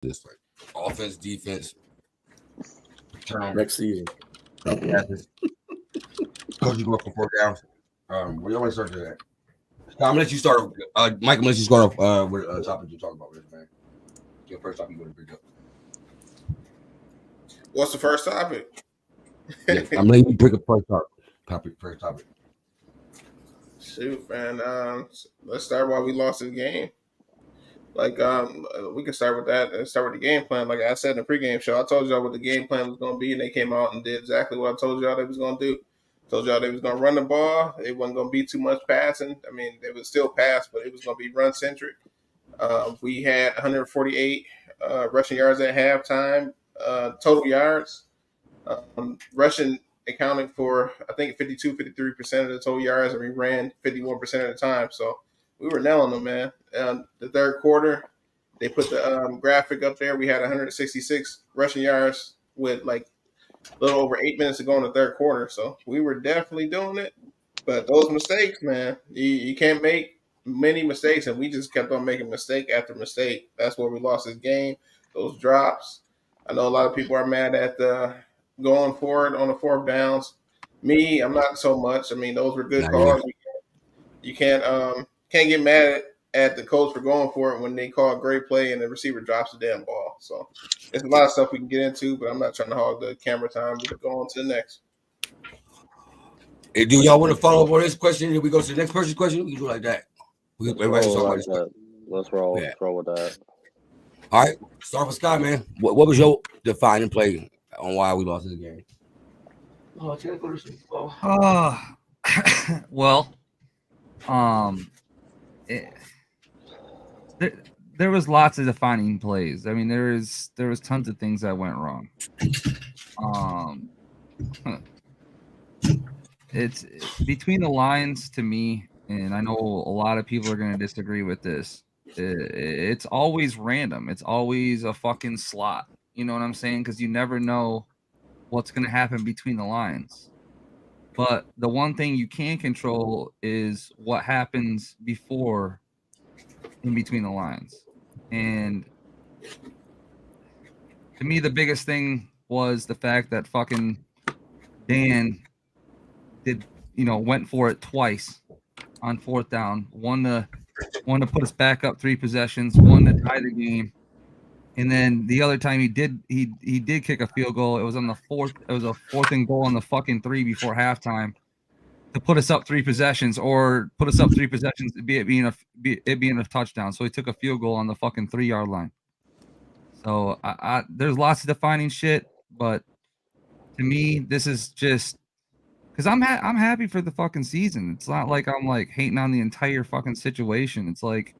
this like offense, defense, turnover. Next season. Coaches go up for 4 downs. What y'all want to start to that? I'm gonna let you start. Mike, I'm gonna let you start off with a topic you talk about, man. Your first topic you want to bring up. What's the first topic? Yeah, I'm letting you bring up first topic. First topic. Shoot, man. Let's start why we lost this game. Like, we can start with that and start with the game plan. Like I said in the pregame show, I told y'all what the game plan was going to be, and they came out and did exactly what I told y'all they was going to do. Told y'all they was going to run the ball. It wasn't going to be too much passing. I mean, they would still pass, but it was going to be run centric. We had 148 rushing yards at halftime, total yards. Rushing accounting for, I think, 53% of the total yards, and we ran 51% of the time. So we were nailing them, man. The third quarter, they put the graphic up there. We had 166 rushing yards with like a little over 8 minutes to go in the third quarter. So we were definitely doing it. But those mistakes, man, you can't make many mistakes, and we just kept on making mistake after mistake. That's where we lost this game. Those drops. I know a lot of people are mad at going for it on the fourth downs. Me, I'm not so much. I mean, those were good calls. You can't get mad at the coach for going for it when they call a great play and the receiver drops the damn ball. So there's a lot of stuff we can get into, but I'm not trying to hog the camera time. We can go on to the next. Hey, do y'all want to follow up on this question? If we go to the next person's question, we can do like that. Let's roll with that. All right, start with Scott, man. What was your defining play on why we lost this game? There was lots of defining plays. I mean, there was tons of things that went wrong. It's between the lines to me, and I know a lot of people are going to disagree with this. It's always random. It's always a fucking slot. You know what I'm saying? Because you never know what's going to happen between the lines. But the one thing you can control is what happens before in between the lines. And to me, the biggest thing was the fact that fucking Dan went for it twice on fourth down. One to put us back up 3 possessions, one to tie the game. And then the other time he did kick a field goal. It was on the fourth. It was a 4th and goal on the fucking 3 before halftime to put us up 3 possessions, or put us up 3 possessions, it being a touchdown. So he took a field goal on the fucking 3-yard line. So there's lots of defining shit, but to me, this is just because I'm happy for the fucking season. It's not like I'm like hating on the entire fucking situation. It's like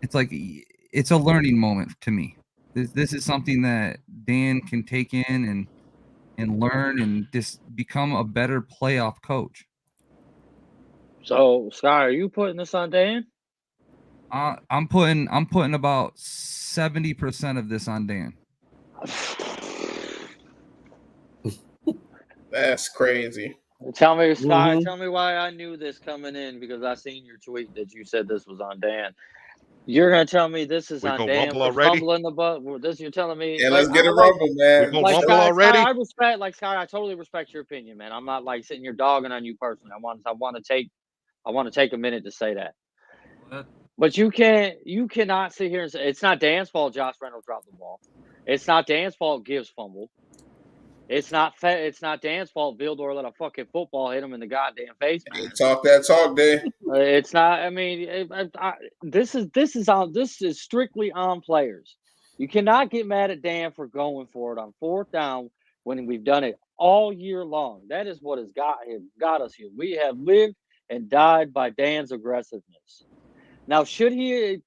it's a learning moment to me. This is something that Dan can take in and learn and just become a better playoff coach. So, Sky, are you putting this on Dan? I'm putting about 70% of this on Dan. That's crazy. Tell me, Sky, tell me why I knew this coming in, because I seen your tweet that you said this was on Dan. You're gonna tell me this is on Dan for fumbling the butt. This you're telling me. Yeah, let's get a rumble, man. We gonna rumble already. Sky, I respect, Sky. I totally respect your opinion, man. I'm not like sitting here dogging on you personally. I want to take a minute to say that. But you cannot sit here and say it's not Dan's fault. Josh Reynolds dropped the ball. It's not Dan's fault. Gibbs fumbled. It's not Dan's fault. Vildor let a fucking football hit him in the goddamn face. Man. Talk that talk, Dan. It's not. I mean, this is strictly on players. You cannot get mad at Dan for going for it on fourth down when we've done it all year long. That is what has got us here. We have lived and died by Dan's aggressiveness. Now, should he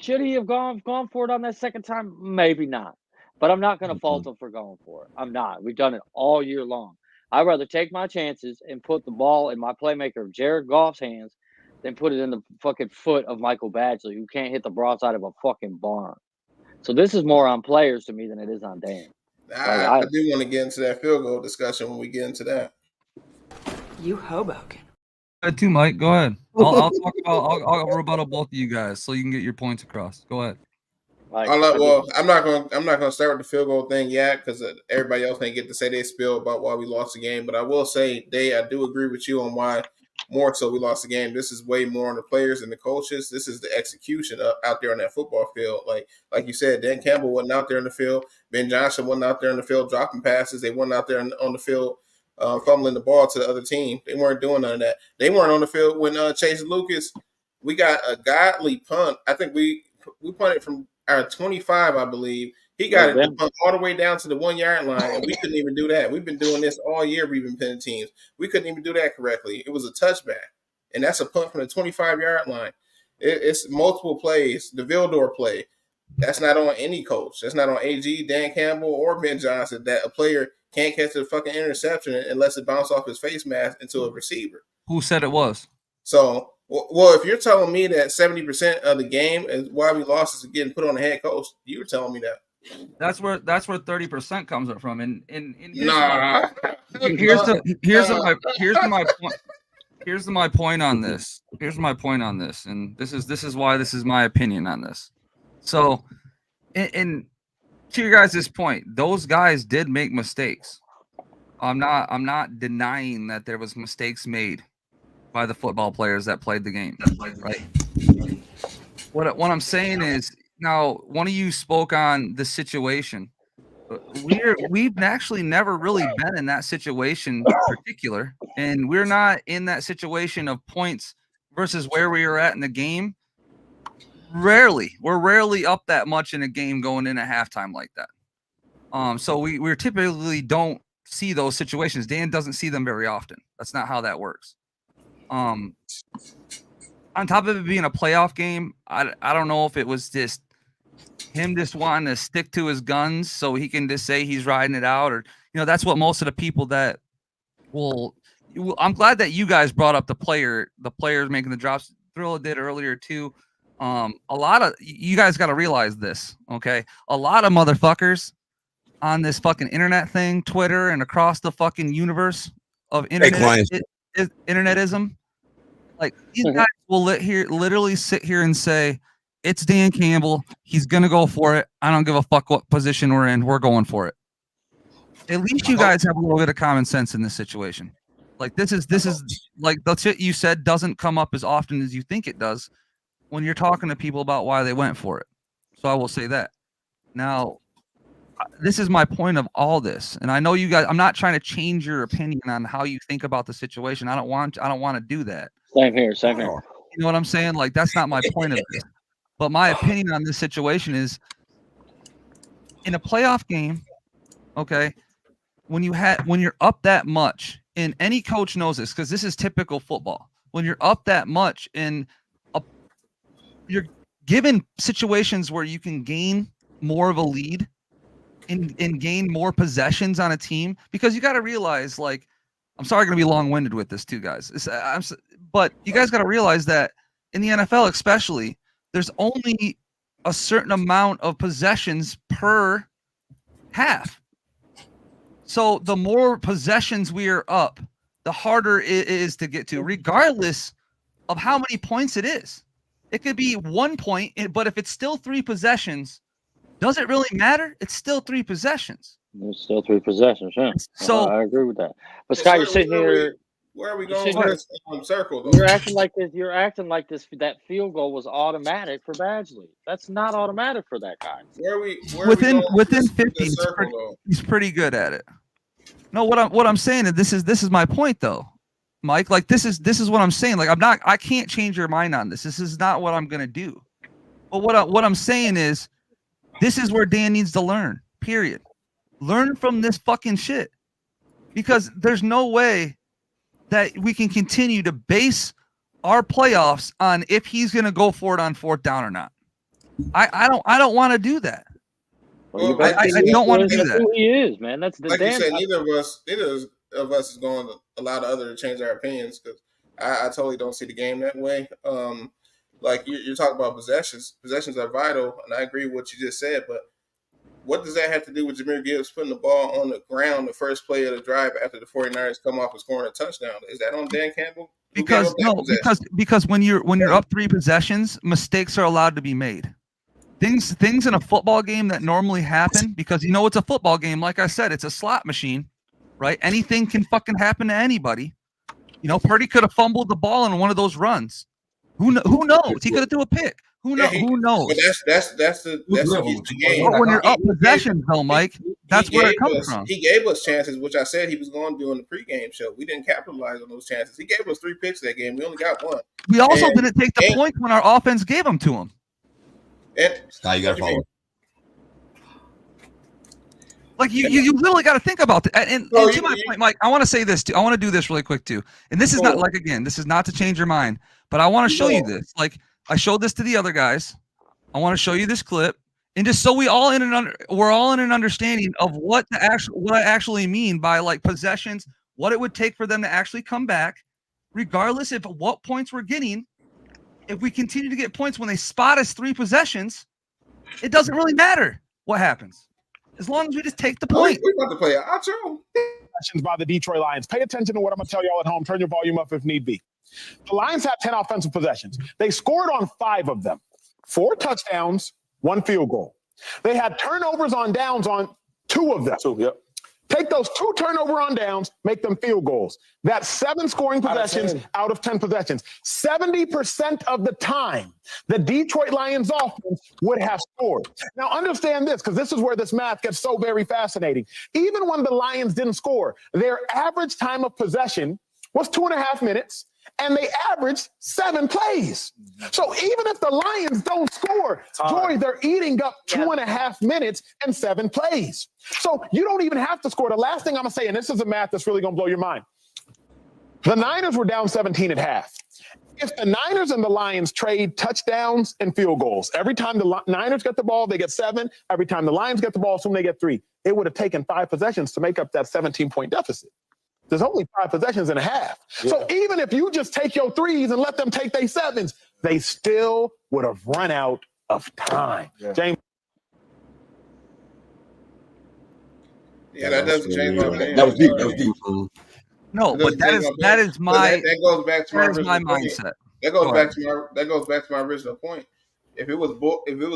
have gone for it on that second time? Maybe not. But I'm not going to fault him for going for it. I'm not. We've done it all year long. I'd rather take my chances and put the ball in my playmaker Jared Goff's hands than put it in the fucking foot of Michael Badgley, who can't hit the broadside of a fucking barn. So this is more on players to me than it is on Dan. I do want to get into that field goal discussion when we get into that. You Hoboken. Go ahead too, Mike. Go ahead. I'll rebuttal both of you guys so you can get your points across. Go ahead. Like, I'm not gonna start with the field goal thing yet because everybody else may get to say they spill about why we lost the game. But I will say, I do agree with you on why more so we lost the game. This is way more on the players and the coaches. This is the execution out there on that football field. Like you said, Dan Campbell wasn't out there in the field. Ben Johnson wasn't out there in the field dropping passes. They weren't out there on the field fumbling the ball to the other team. They weren't doing none of that. They weren't on the field when Chase Lucas. We got a godly punt. I think we punted from our 25, I believe. He got it punt all the way down to the 1 yard line, and we couldn't even do that. We've been doing this all year. We've been pinning teams. We couldn't even do that correctly. It was a touchback, and that's a punt from the 25-yard line. It's multiple plays. The Vildor play, that's not on any coach. That's not on AG, Dan Campbell, or Ben Johnson that a player can't catch a fucking interception unless it bounces off his face mask into a receiver. Who said it was? So, well, if you're telling me that 70% of the game is why we lost is getting put on the head coach, you were telling me that. That's where 30% comes up from. And nah. Here's my point on this. Here's my point on this, and this is why this is my opinion on this. So, and to your guys' point, those guys did make mistakes. I'm not denying that there was mistakes made by the football players that played the game, right? What I'm saying is, now one of you spoke on the situation. We've actually never really been in that situation in particular, and we're not in that situation of points versus where we were at in the game. We're rarely up that much in a game going in at halftime like that. So we typically don't see those situations. Dan doesn't see them very often. That's not how that works. On top of it being a playoff game, I don't know if it was just him just wanting to stick to his guns so he can just say he's riding it out, or that's what most of the people that I'm glad that you guys brought up the players making the drops. Thrilla did earlier too. A lot of you guys got to realize this, okay? A lot of motherfuckers on this fucking internet thing, Twitter, and across the fucking universe of internetism, like these guys will literally sit here and say, it's Dan Campbell. He's gonna go for it. I don't give a fuck what position we're in. We're going for it. At least you guys have a little bit of common sense in this situation. Like this is like the shit you said doesn't come up as often as you think it does when you're talking to people about why they went for it. So I will say that. Now, this is my point of all this, and I know you guys. I'm not trying to change your opinion on how you think about the situation. I don't want to do that. Same here. You know what I'm saying? Like that's not my point of this. But my opinion on this situation is, in a playoff game, okay, when you're up that much, and any coach knows this because this is typical football. When you're up that much, you're given situations where you can gain more of a lead and gain more possessions on a team, because you got to realize, like, I'm sorry, I'm going to be long-winded with this too, guys. But you guys got to realize that in the NFL, especially, there's only a certain amount of possessions per half. So the more possessions we are up, the harder it is to get to, regardless of how many points it is. It could be 1 point, but if it's still 3 possessions, does it really matter? It's still 3 possessions. There's still 3 possessions, yeah. So I agree with that. But Scott, you're sitting here. Where are we going with this circle, though? You're acting like this. That field goal was automatic for Badgley. That's not automatic for that guy. Within 50, he's pretty good at it. No, what I'm saying is this is my point though, Mike. Like this is what I'm saying. Like I can't change your mind on this. This is not what I'm gonna do. But what I'm saying is, this is where Dan needs to learn. Period. Learn from this fucking shit, because there's no way that we can continue to base our playoffs on if he's going to go for it on 4th down or not. I don't want to do that. Well, I don't want to do that. Who he is, man. That's the like you said. Neither of us is going to allow the other to change our opinions, because I totally don't see the game that way. Like you're talking about possessions. Possessions are vital, and I agree with what you just said. But what does that have to do with Jahmyr Gibbs putting the ball on the ground the first play of the drive after the 49ers come off and scoring a touchdown? Is that on Dan Campbell? Because when you're up 3 possessions, mistakes are allowed to be made. things in a football game that normally happen because it's a football game. Like I said, it's a slot machine, right? Anything can fucking happen to anybody. Purdy could have fumbled the ball in one of those runs. Who knows? He could have threw a pick. Who knows? But that's the game. But when you're up possessions, though, Mike, that's where it comes from. He gave us chances, which I said he was going to do in the pregame show. We didn't capitalize on those chances. He gave us 3 picks that game. We only got 1. We also didn't take the points when our offense gave them to him. Now you got to follow. Like you literally got to think about that. And to my point, Mike, I want to say this too. I want to do this really quick too. And this is not this is not to change your mind, but I want to show you this. Like I showed this to the other guys. I want to show you this clip, and just so we're all in an understanding of what I actually mean by like possessions, what it would take for them to actually come back, regardless of what points we're getting. If we continue to get points when they spot us 3 possessions, it doesn't really matter what happens. As long as we just take the point. We're about to play an outro. By the Detroit Lions. Pay attention to what I'm going to tell y'all at home. Turn your volume up if need be. The Lions had 10 offensive possessions. They scored on 5 of them. 4 touchdowns, 1 field goal. They had turnovers on downs on 2 of them. Take those 2 turnover on downs, make them field goals. That's 7 scoring possessions out of 10 possessions. 70% of the time, the Detroit Lions offense would have scored. Now, understand this, because this is where this math gets so very fascinating. Even when the Lions didn't score, their average time of possession was 2.5 minutes, and they averaged 7 plays. So even if the Lions don't score, Joy, they're eating up 2.5 minutes and 7 plays. So you don't even have to score. The last thing I'm going to say, and this is a math that's really going to blow your mind. The Niners were down 17 at half. If the Niners and the Lions trade touchdowns and field goals, every time the Niners get the ball, they get 7. Every time the Lions get the ball, assume they get 3. It would have taken 5 possessions to make up that 17-point deficit. There's only 5 possessions and a half. Yeah. So even if you just take your 3s and let them take their 7s, they still would have run out of time. Yeah. James. Yeah, that doesn't change my opinion. That was deep. That was deep. No, but that goes back to my mindset. That goes back to my original point. If it was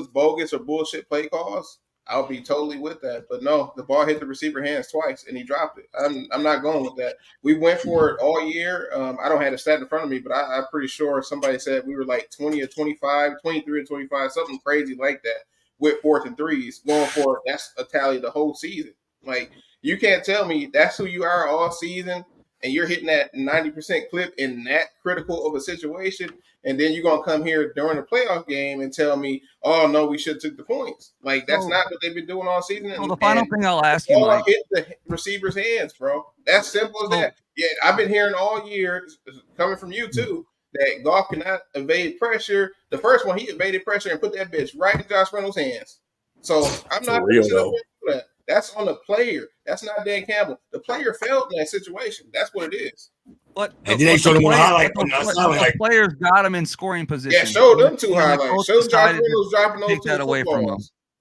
bogus or bullshit play calls, I'll be totally with that. But no, the ball hit the receiver hands twice and he dropped it. I'm not going with that. We went for it all year. I don't have the stat in front of me, but I'm pretty sure somebody said we were like 20 or 25, 23 or 25, something crazy like that with 4th and 3s going for it. That's a tally the whole season. Like, you can't tell me that's who you are all season and you're hitting that 90% clip in that critical of a situation, and then you're going to come here during the playoff game and tell me, oh, no, we should have took the points. Like, that's not what they've been doing all season. Well, the final thing I'll ask you, Mike. Hit the receiver's hands, bro. That's simple as that. Yeah, I've been hearing all year, coming from you too, that Goff cannot evade pressure. The first one, he evaded pressure and put that bitch right in Josh Reynolds' hands. So I'm not going to do that. That's on the player. That's not Dan Campbell. The player failed in that situation. That's what it is. But and then they showed him on the highlight. The players got him in scoring position. Yeah, show them 2 highlights. Show Josh Reynolds dropping those 2 that away from them.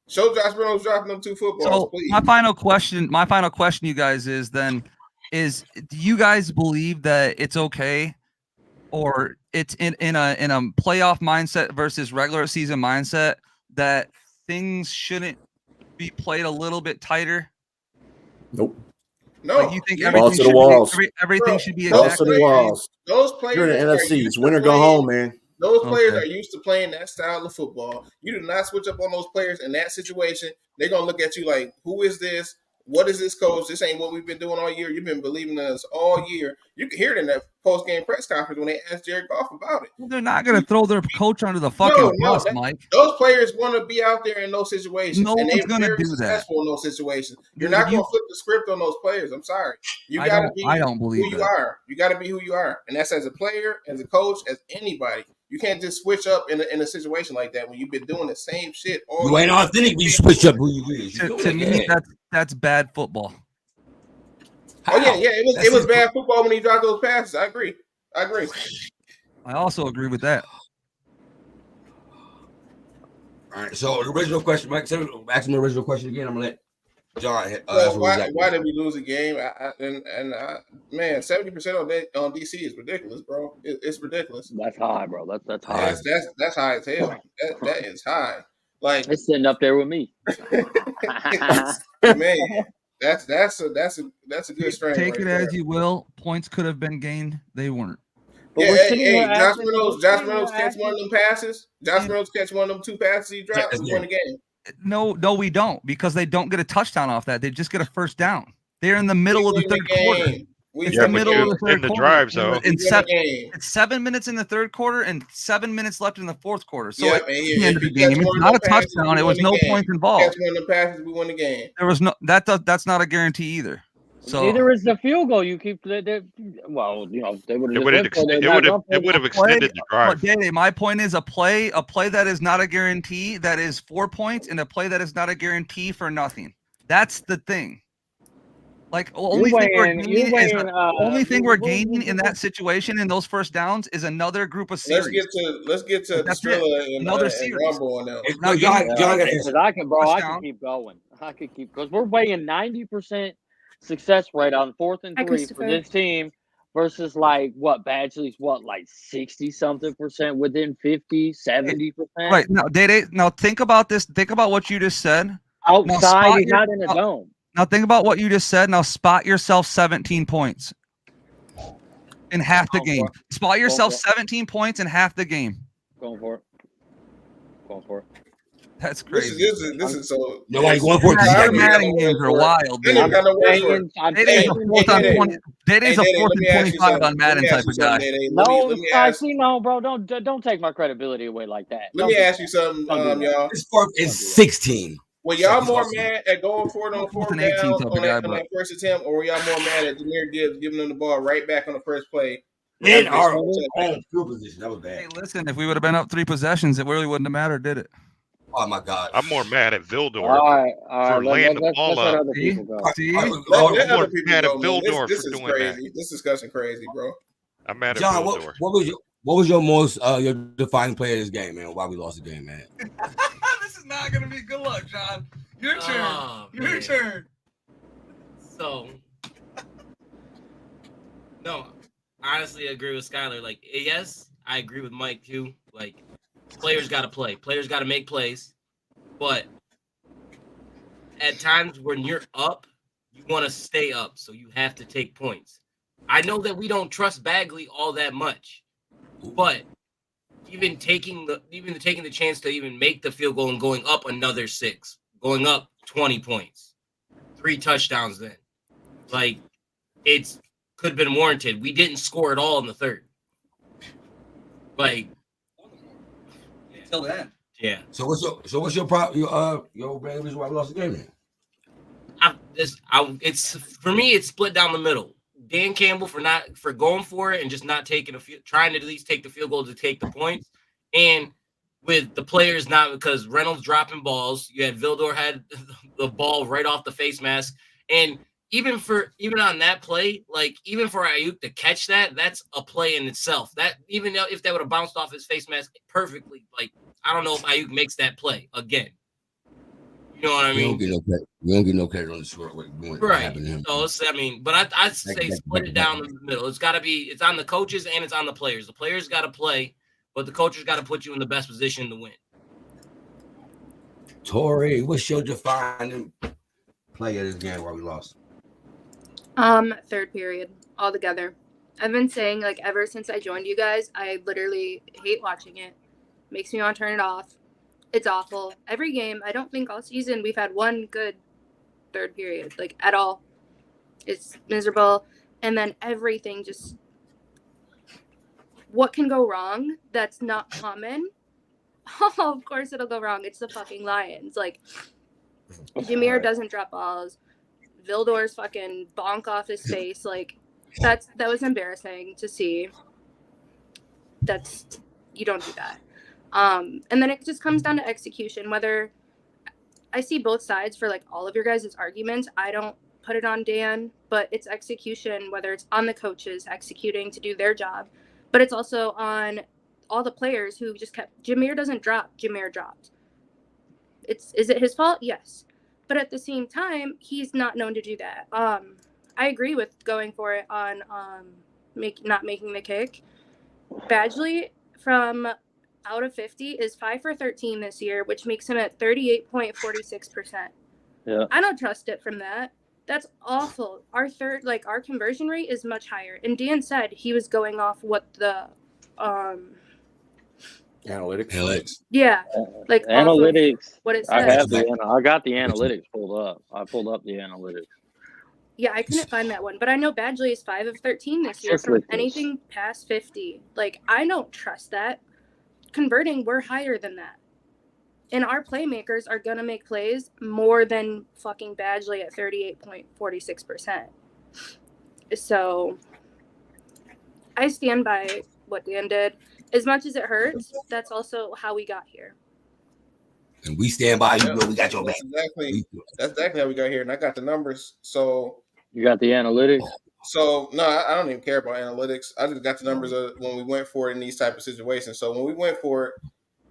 Show Josh Reynolds dropping them 2 footballs. So please. my final question, you guys, is do you guys believe that it's okay, or it's in a playoff mindset versus regular season mindset that things shouldn't be played a little bit tighter? Nope. No. Like you think everything should be balls to the walls. Those players. You're in the NFC. It's win or go home, man. Those players are used to playing that style of football. You do not switch up on those players in that situation. They're going to look at you like, who is this? What is this, coach? This ain't what we've been doing all year. You've been believing in us all year. You can hear it in that post-game press conference when they asked Jared Goff about it. Well, they're not going to throw their coach under the fucking bus, Mike. Those players want to be out there in those situations. No one's going to do that. Successful in those situations. You're not going to flip the script on those players. I'm sorry. You got to be who you are. You got to be who you are. And that's as a player, as a coach, as anybody. You can't just switch up in a situation like that when you've been doing the same shit all You ain't authentic when you switch up who you is. To me, that's bad football. Oh yeah. It was bad football when he dropped those passes. I agree. I also agree with that. All right. So the original question, Mike. Ask me the original question again. I'm gonna let John. Why did we lose a game? Man, 70% on DC is ridiculous, bro. It's ridiculous. That's high, bro. That's high. That's high as hell. That is high. Like, It's sitting up there with me. man, that's a good strain. Take right it there. as you will. Points could have been gained. They weren't. But Yeah, we're sitting hey, here Josh asking- Reynolds we're Josh sitting here Reynolds catch one of them passes. Josh Reynolds catch one of them 2 passes he dropped. that's We won the game. No, we don't, because they don't get a touchdown off that. They just get a first down. They're in the middle of the We win third quarter. game. It's Yeah, the but middle you- of the third in the quarter. drives, though. In We win the game. It's 7 minutes in the third quarter and 7 minutes left in the fourth quarter. So Yeah, at man, the end of the if you catch game, it's one of not a them passes, touchdown. we It was win the no game. points Catch involved. one of them passes, we win the game. There was no that's not a guarantee either. So Neither is the field goal. You keep well, you know, they would It have would have extended the drive. But Danny, my point is a play that is not a guarantee, that is 4 points, and a play that is not a guarantee for nothing. That's the thing. Like only thing we're gaining in that situation in those first downs is another group of series. Let's get to That's Strilla and Another and series. Rumble on them. No, John got to Because I can Touchdown. keep going. I could keep because we're weighing 90% success rate on 4th and Hi, 3 for Christopher. this team versus like what Badgley's like 60-something% within 50-70%. Right now, Dede, now think about this. Think about what you just said. Outside, he's not in a dome. Now think about what you just said. Now spot yourself 17 points in half the Going game. for it. Spot yourself for it. 17 points in half the game. Going for it. Going for it. That's This crazy. is so. Nobody going for it. I Your don't even Madden know games what are for it. wild, I don't dude. got no word for it. I'm Dede's a saying- fourth on Dede. 20. Dede's a Dede, fourth let me and ask you 25 something. on Madden Let me type ask you of guy. something, Dede. No, Let me ask. see, no, bro. Don't take my credibility away like that. Let me ask you something, Don't do that. y'all. This part is 16. Were y'all Second more awesome. mad at going for it on Fourth 4th and down 18 type of on guy, that but first attempt, or were y'all more mad at Jameer Gibbs giving them the ball right back on the first play? In After our they own scored? field position. That was hey, bad. listen, if we would have been up 3 possessions, it really wouldn't have mattered, did it? Oh, my God. I'm more mad at Vildor. All right. For laying the ball let's let up. other See? people go. See? Let I'm other more people mad at go, man. Vildor This for is doing that. crazy. This discussion crazy, bro. I'm mad at John, Vildor. what was your most your defining play of this game, man? Why we lost the game, man? This is not gonna be good luck, John. Your Oh, man. turn. So, no, honestly, I agree with Skylar. Like, yes, I agree with Mike too. Like, players got to play. Players got to make plays. But at times when you're up, you want to stay up, so you have to take points. I know that we don't trust Bagley all that much, but even taking the chance to even make the field goal and going up another 6, going up 20 points, 3 touchdowns then. Like, it's could have been warranted. We didn't score at all in the third. Like, Until then. yeah. So what's your problem? Your main reason why we lost the game, man? It's for me. It's split down the middle. Dan Campbell for going for it and just not taking trying to at least take the field goal to take the points, and with the players not, because Reynolds dropping balls. You had Vildor had the ball right off the face mask, and even on that play, like even for Ayuk to catch that's a play in itself. That even if that would have bounced off his face mask perfectly, like I don't know if Ayuk makes that play again. You know what I mean? We don't get no credit on the score. What Right. happened to him. So but I'd say split it down the middle. It's on the coaches and it's on the players. The players got to play, but the coaches got to put you in the best position to win. Tori, what's your defining play of this game why we lost? Third period altogether. I've been saying like ever since I joined you guys, I literally hate watching it. Makes me want to turn it off. It's awful. Every game, I don't think all season we've had one good third period, like at all. It's miserable. And then everything just, what can go wrong that's not common? Oh, of course it'll go wrong. It's the fucking Lions. Like, Jameer doesn't drop balls. Vildor's fucking bonk off his face. Like, that was embarrassing to see. You don't do that. And then it just comes down to execution. Whether I see both sides for like all of your guys' arguments, I don't put it on Dan, but it's execution, whether it's on the coaches executing to do their job, but it's also on all the players who just kept, Jameer doesn't drop, Jameer dropped. Is it his fault? Yes. But at the same time, he's not known to do that. I agree with going for it on not making the kick. Badgley, from out of 50 is 5 for 13 this year, which makes him at 38.46%. Yeah. I don't trust it from that. That's awful. Our conversion rate is much higher. And Dan said he was going off what the Analytics. yeah, like analytics. what it I says. I got the analytics pulled up. I pulled up the analytics. Yeah, I couldn't find that one, but I know Badgley is 5 of 13 this year That's from ridiculous. anything past 50. Like, I don't trust that. Converting, we're higher than that. And our playmakers are going to make plays more than fucking Badgley at 38.46%. So I stand by what Dan did. As much as it hurts, that's also how we got here. And we stand by you, Yeah, bro. We got your back. That's exactly how we got here, and I got the numbers. So You got the analytics. no, I don't even care about analytics. I just got the numbers of when we went for it in these type of situations. So when we went for it,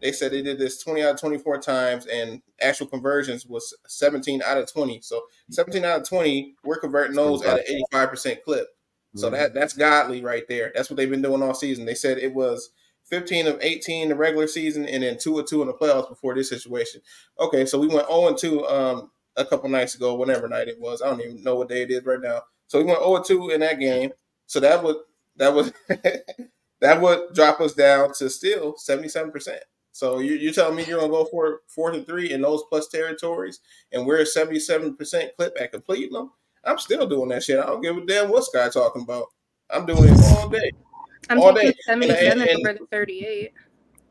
they said they did this 20 out of 24 times, and actual conversions was 17 out of 20. So 17 out of 20, we're converting those at an 85% clip. So that's godly right there. That's what they've been doing all season. They said it was 15 of 18 in the regular season, and then 2 of 2 in the playoffs before this situation. Okay, so we went 0-2 a couple nights ago, whatever night it was. I don't even know what day it is right now. So we went 0-2 in that game. So that would that would drop us down to still 77%. So you're telling me you're gonna go for 4-3 in those plus territories, and we're at 77% clip at completing them? I'm still doing that shit. I don't give a damn what Sky talking about. I'm doing it all day. I'm all taking day. 77 over the 38.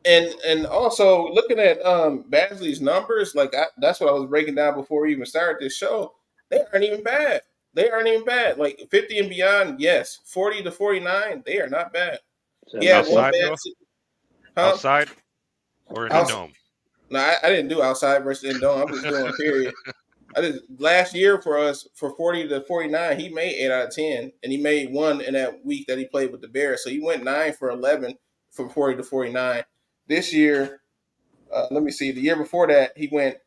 And also looking at Badgley's numbers, like that's what I was breaking down before we even started this show. They aren't even bad. Like 50 and beyond, yes. 40 to 49, they are not bad. Yeah, outside, outside or in the dome? No, I didn't do outside versus in dome. I'm just doing period. I did last year for us for 40 to 49. He made 8 out of 10, and he made 1 in that week that he played with the Bears. So he went 9 for 11 from 40 to 49. This year, let me see. The year before that, he went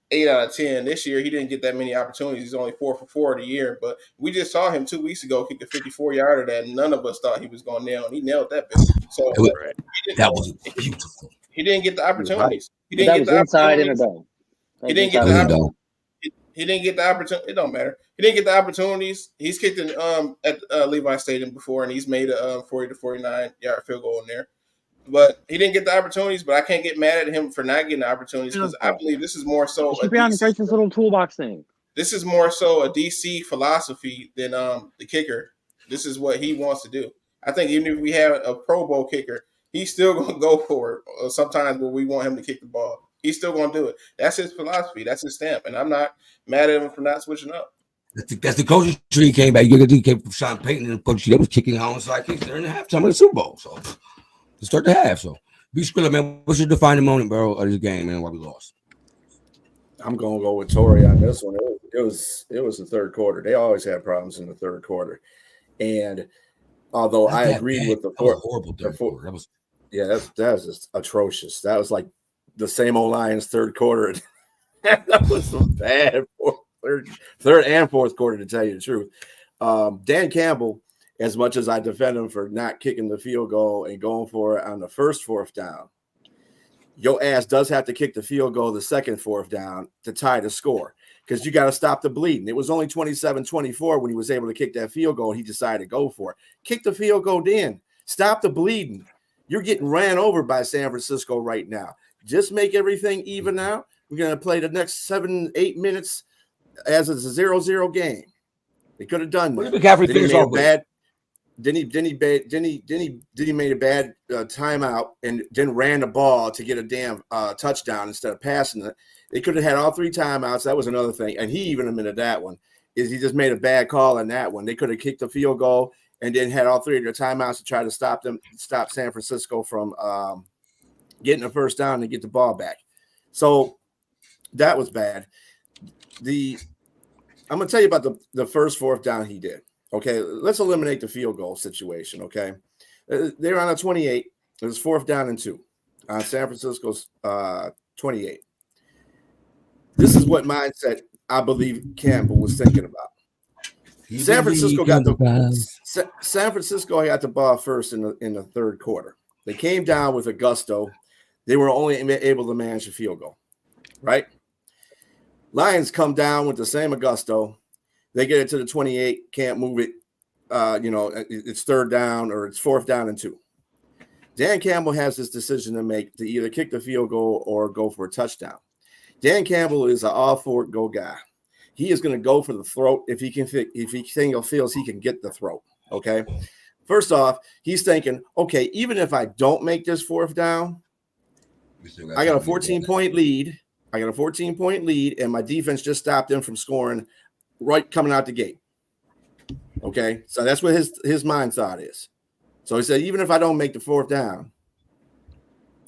8 out of 10. This year, he didn't get that many opportunities. He's only 4 for 4 of the year. But we just saw him 2 weeks ago kick a 54-yarder that none of us thought he was going to nail, and he nailed that bitch. So that was beautiful. He didn't get the opportunities. He That didn't was get the inside in a opportunities. dome. He didn't get the opportunities. He didn't get the opportunity. It don't matter. He didn't get the opportunities. He's kicked in at Levi Stadium before, and he's made a 40 to 49 yard field goal in there. But he didn't get the opportunities. But I can't get mad at him for not getting the opportunities because I believe this is more so. Should be on this little toolbox thing. This is more so a DC philosophy than the kicker. This is what he wants to do. I think even if we have a Pro Bowl kicker, he's still going to go for it. Sometimes when we want him to kick the ball. He's still going to do it. That's his philosophy. That's his stamp. And I'm not mad at him for not switching up. That's the coaching tree he came back. You got to came from Sean Payton and the coach that was kicking onside kicks during the halftime of the Super Bowl. So to start the half. So be Skrilla, man. What's your defining moment, bro, of this game, man, why we lost? I'm gonna go with Torrey on this one. It was the third quarter. They always have problems in the third quarter. And although I agreed with the fourth, horrible third quarter. That was that was just atrocious. That was like the same old Lions third quarter. That was some bad third and fourth quarter, to tell you the truth. Dan Campbell, as much as I defend him for not kicking the field goal and going for it on the first fourth down, your ass does have to kick the field goal the second fourth down to tie the score because you got to stop the bleeding. It was only 27-24 when he was able to kick that field goal. He decided to go for it. Kick the field goal then. Stop the bleeding. You're getting ran over by San Francisco right now. Just make everything even out. We're going to play the next 7-8 minutes as it's a 0-0 game. They could have done that. Then he made a bad timeout and then ran the ball to get a damn touchdown instead of passing it. They could have had all 3 timeouts. That was another thing. And he even admitted that one. Is he just made a bad call on that one. They could have kicked the field goal and then had all 3 of their timeouts to try to stop San Francisco from getting the first down and get the ball back. So that was bad. I'm going to tell you about the first fourth down he did. Okay, let's eliminate the field goal situation, okay? They're on a 28. It was 4th down and 2 on San Francisco's 28. This is what mindset I believe Campbell was thinking about. San Francisco got the ball first in the third quarter. They came down with a gusto. they were only able to manage a field goal, right? Lions come down with the same gusto. They get it to the 28, can't move it. It's third down or it's 4th down and 2. Dan Campbell has this decision to make to either kick the field goal or go for a touchdown. Dan Campbell is an all-for-it-go guy. He is going to go for the throat if he feels he can get the throat, okay? First off, he's thinking, okay, even if I don't make this 4th down, I got a 14-point lead. And my defense just stopped them from scoring right coming out the gate. Okay, so that's what his mind thought is. So he said, even if I don't make the 4th down,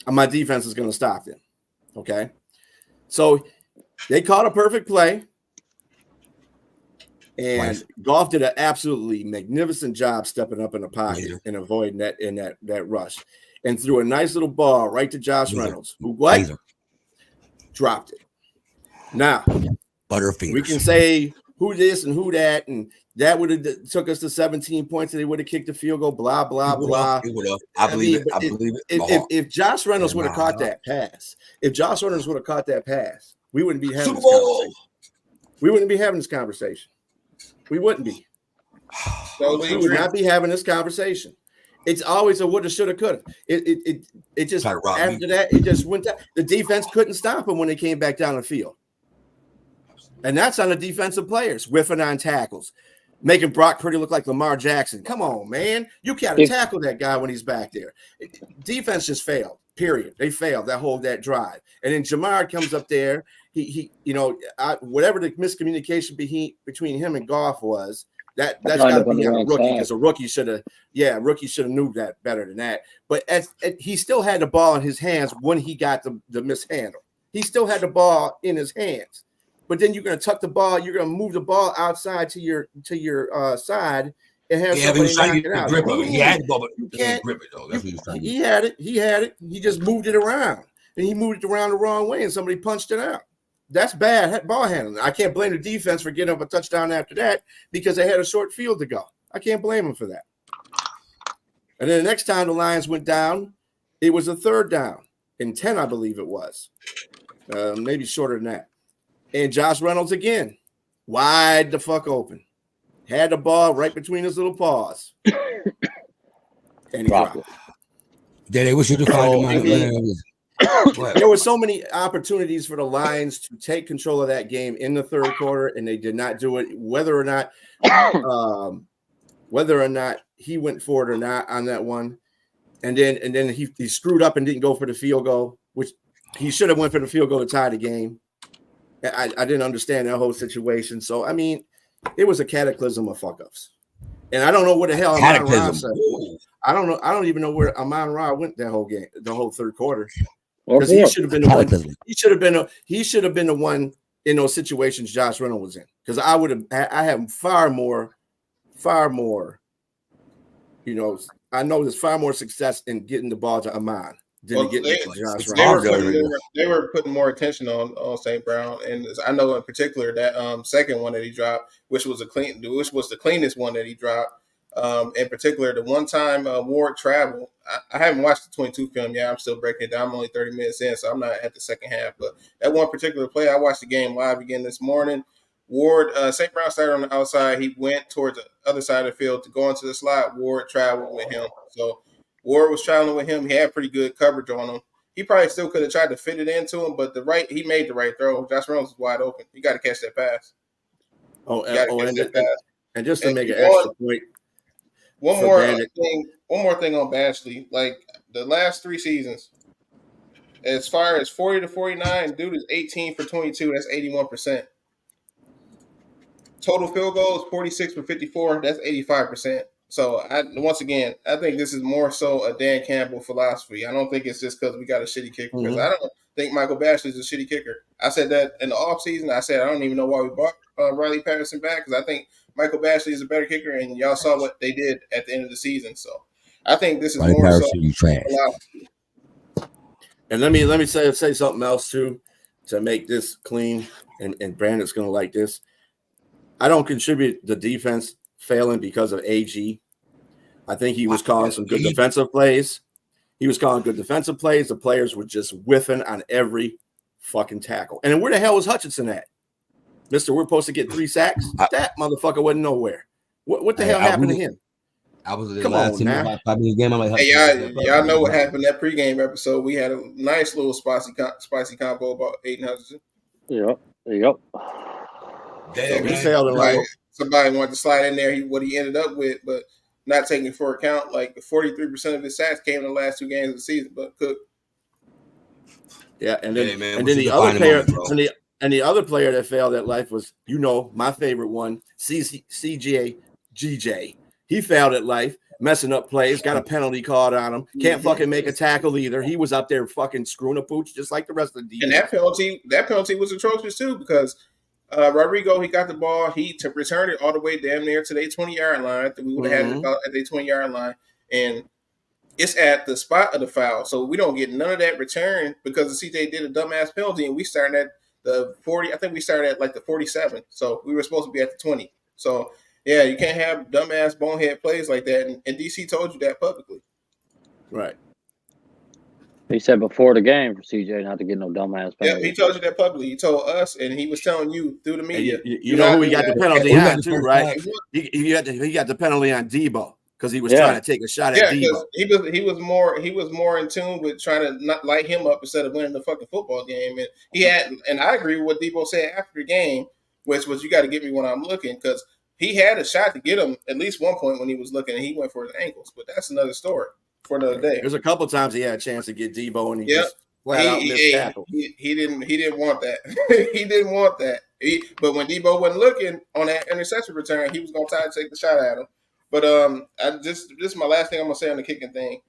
my defense is going to stop them. Okay, so they caught a perfect play, and Goff did an absolutely magnificent job stepping up in the pocket and avoiding that rush, and threw a nice little ball right to Josh Reynolds, who dropped it. Now, Butterfingers. We can say who this and who that, and that would have took us to 17 points, and they would have kicked the field goal. Blah blah blah. It would have. I believe it. If Josh Reynolds would have caught that pass, we wouldn't be having this conversation. We wouldn't be having this conversation. We wouldn't be. We would not be having this conversation. It's always a woulda, shoulda, coulda. It just after that, it just went down. The defense couldn't stop them when they came back down the field. And that's on the defensive players, whiffing on tackles, making Brock Purdy look like Lamar Jackson. Come on, man. You can't tackle that guy when he's back there. Defense just failed, period. They failed that drive. And then Jamar comes up there. Whatever the miscommunication between him and Goff was, that's got to be on a rookie, because a rookie should have knew that better than that. But he still had the ball in his hands when he got the mishandle. He still had the ball in his hands. But then you're going to tuck the ball. You're going to move the ball outside to your side and have somebody knock it out. He had the ball, but you can't grip it though. That's what he had it. He had it. He just moved it around, and he moved it around the wrong way, and somebody punched it out. That's bad ball handling. I can't blame the defense for getting up a touchdown after that because they had a short field to go. I can't blame them for that. And then the next time the Lions went down, it was a 3rd down and 10, I believe it was, maybe shorter than that. And Josh Reynolds again, wide the fuck open, had the ball right between his little paws, and he dropped it. They wish you to find there were so many opportunities for the Lions to take control of that game in the 3rd quarter, and they did not do it. Whether or not he went for it or not on that one, and then he screwed up and didn't go for the field goal, which he should have went for the field goal to tie the game. I didn't understand that whole situation. So I mean, it was a cataclysm of fuck ups, and I don't know where the hell Amon-Ra said. I don't know. I don't even know where Amon-Ra went that whole game, the whole 3rd quarter. Because he should have been the one. He should have been the one in those situations Josh Reynolds was in. Because I have far more. I know there's far more success in getting the ball to Amon than getting it to Josh Reynolds. They were putting more attention on St. Brown, and I know in particular that second one that he dropped, which was the cleanest one that he dropped. In particular, the one time Ward traveled, I haven't watched the 22 film yet. I'm still breaking it down. I'm only 30 minutes in, so I'm not at the second half. But that one particular play, I watched the game live again this morning. Ward, St. Brown started on the outside. He went towards the other side of the field to go into the slot. Ward traveled with him. So Ward was traveling with him. He had pretty good coverage on him. He probably still could have tried to fit it into him, but he made the right throw. Josh Reynolds was wide open. You got to catch that pass. And just to make an extra point. One more thing on Bashley. Like the last 3 seasons, as far as 40 to 49, dude is 18 for 22. That's 81%. Total field goals, 46 for 54. That's 85%. So once again, I think this is more so a Dan Campbell philosophy. I don't think it's just because we got a shitty kicker. Because I don't think Michael Bashley is a shitty kicker. I said that in the offseason. I said I don't even know why we bought Riley Patterson back, because I think Michael Bashley is a better kicker, and y'all saw what they did at the end of the season. So I think this is more so philosophy. And let me say something else too to make this clean, and Brandon's going to like this. I don't contribute the defense failing because of AG. I think he was calling some good defensive plays. He was calling good defensive plays. The players were just whiffing on every fucking tackle. And then where the hell was Hutchinson at? Mister, we're supposed to get 3 sacks. That motherfucker wasn't nowhere. What the hell happened to him? I was the Come last on team now. 5 minute game. I'm like, Hey, y'all know what happened that pregame episode. We had a nice little spicy combo about Aiden Hutchinson. Yep. So He failed in life. somebody wanted to slide in there what he ended up with, but not taking into account like the 43% of his sacks came in the last 2 games of the season. But Cook, Yeah, and then man, and we then should the other define player him on, bro. and the other player that failed at life was, my favorite one, CJ GJ. He failed at life, messing up plays, got a penalty called on him, can't fucking make a tackle either. He was up there fucking screwing a pooch just like the rest of the defense. and that penalty was atrocious too because Rodrigo, he got the ball, he returned it all the way damn near to their 20-yard line. We would have had it at their 20-yard line, and it's at the spot of the foul, so we don't get none of that return because the CJ did a dumbass penalty, and we started at the 40. I think we started at like the 47, so we were supposed to be at the 20. So yeah, you can't have dumbass bonehead plays like that, and DC told you that publicly. Right. He said before the game for CJ not to get no dumbass Yeah, penalty. he told you that publicly. He told us, and he was telling you through the media. You know who he got the penalty got on the too, first right? half. He got the penalty on Debo because he was trying to take a shot at Debo. he was more in tune with trying to not light him up instead of winning the fucking football game. And I agree with what Debo said after the game, which was you got to get me when I'm looking, because he had a shot to get him at least one point when he was looking, and he went for his ankles. But that's another story for another day. There's a couple times he had a chance to get Debo, and he just flat out missed tackle. He didn't want that. He didn't want that. But when Debo wasn't looking on that interception return, he was gonna try to take the shot at him. But this is my last thing I'm gonna say on the kicking thing.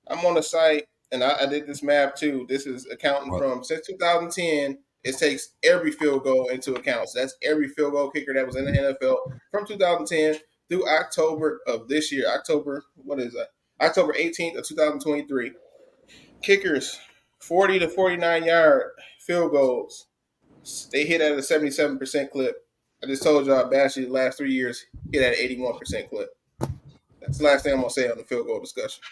I'm on the site, and I did this math too. This is accounting from since 2010. It takes every field goal into account. So that's every field goal kicker that was in the NFL from 2010 through October of this year. October 18th of 2023. Kickers, 40 to 49-yard field goals. They hit at a 77% clip. I just told y'all Bashy the last 3 years hit at an 81% clip. That's the last thing I'm going to say on the field goal discussion.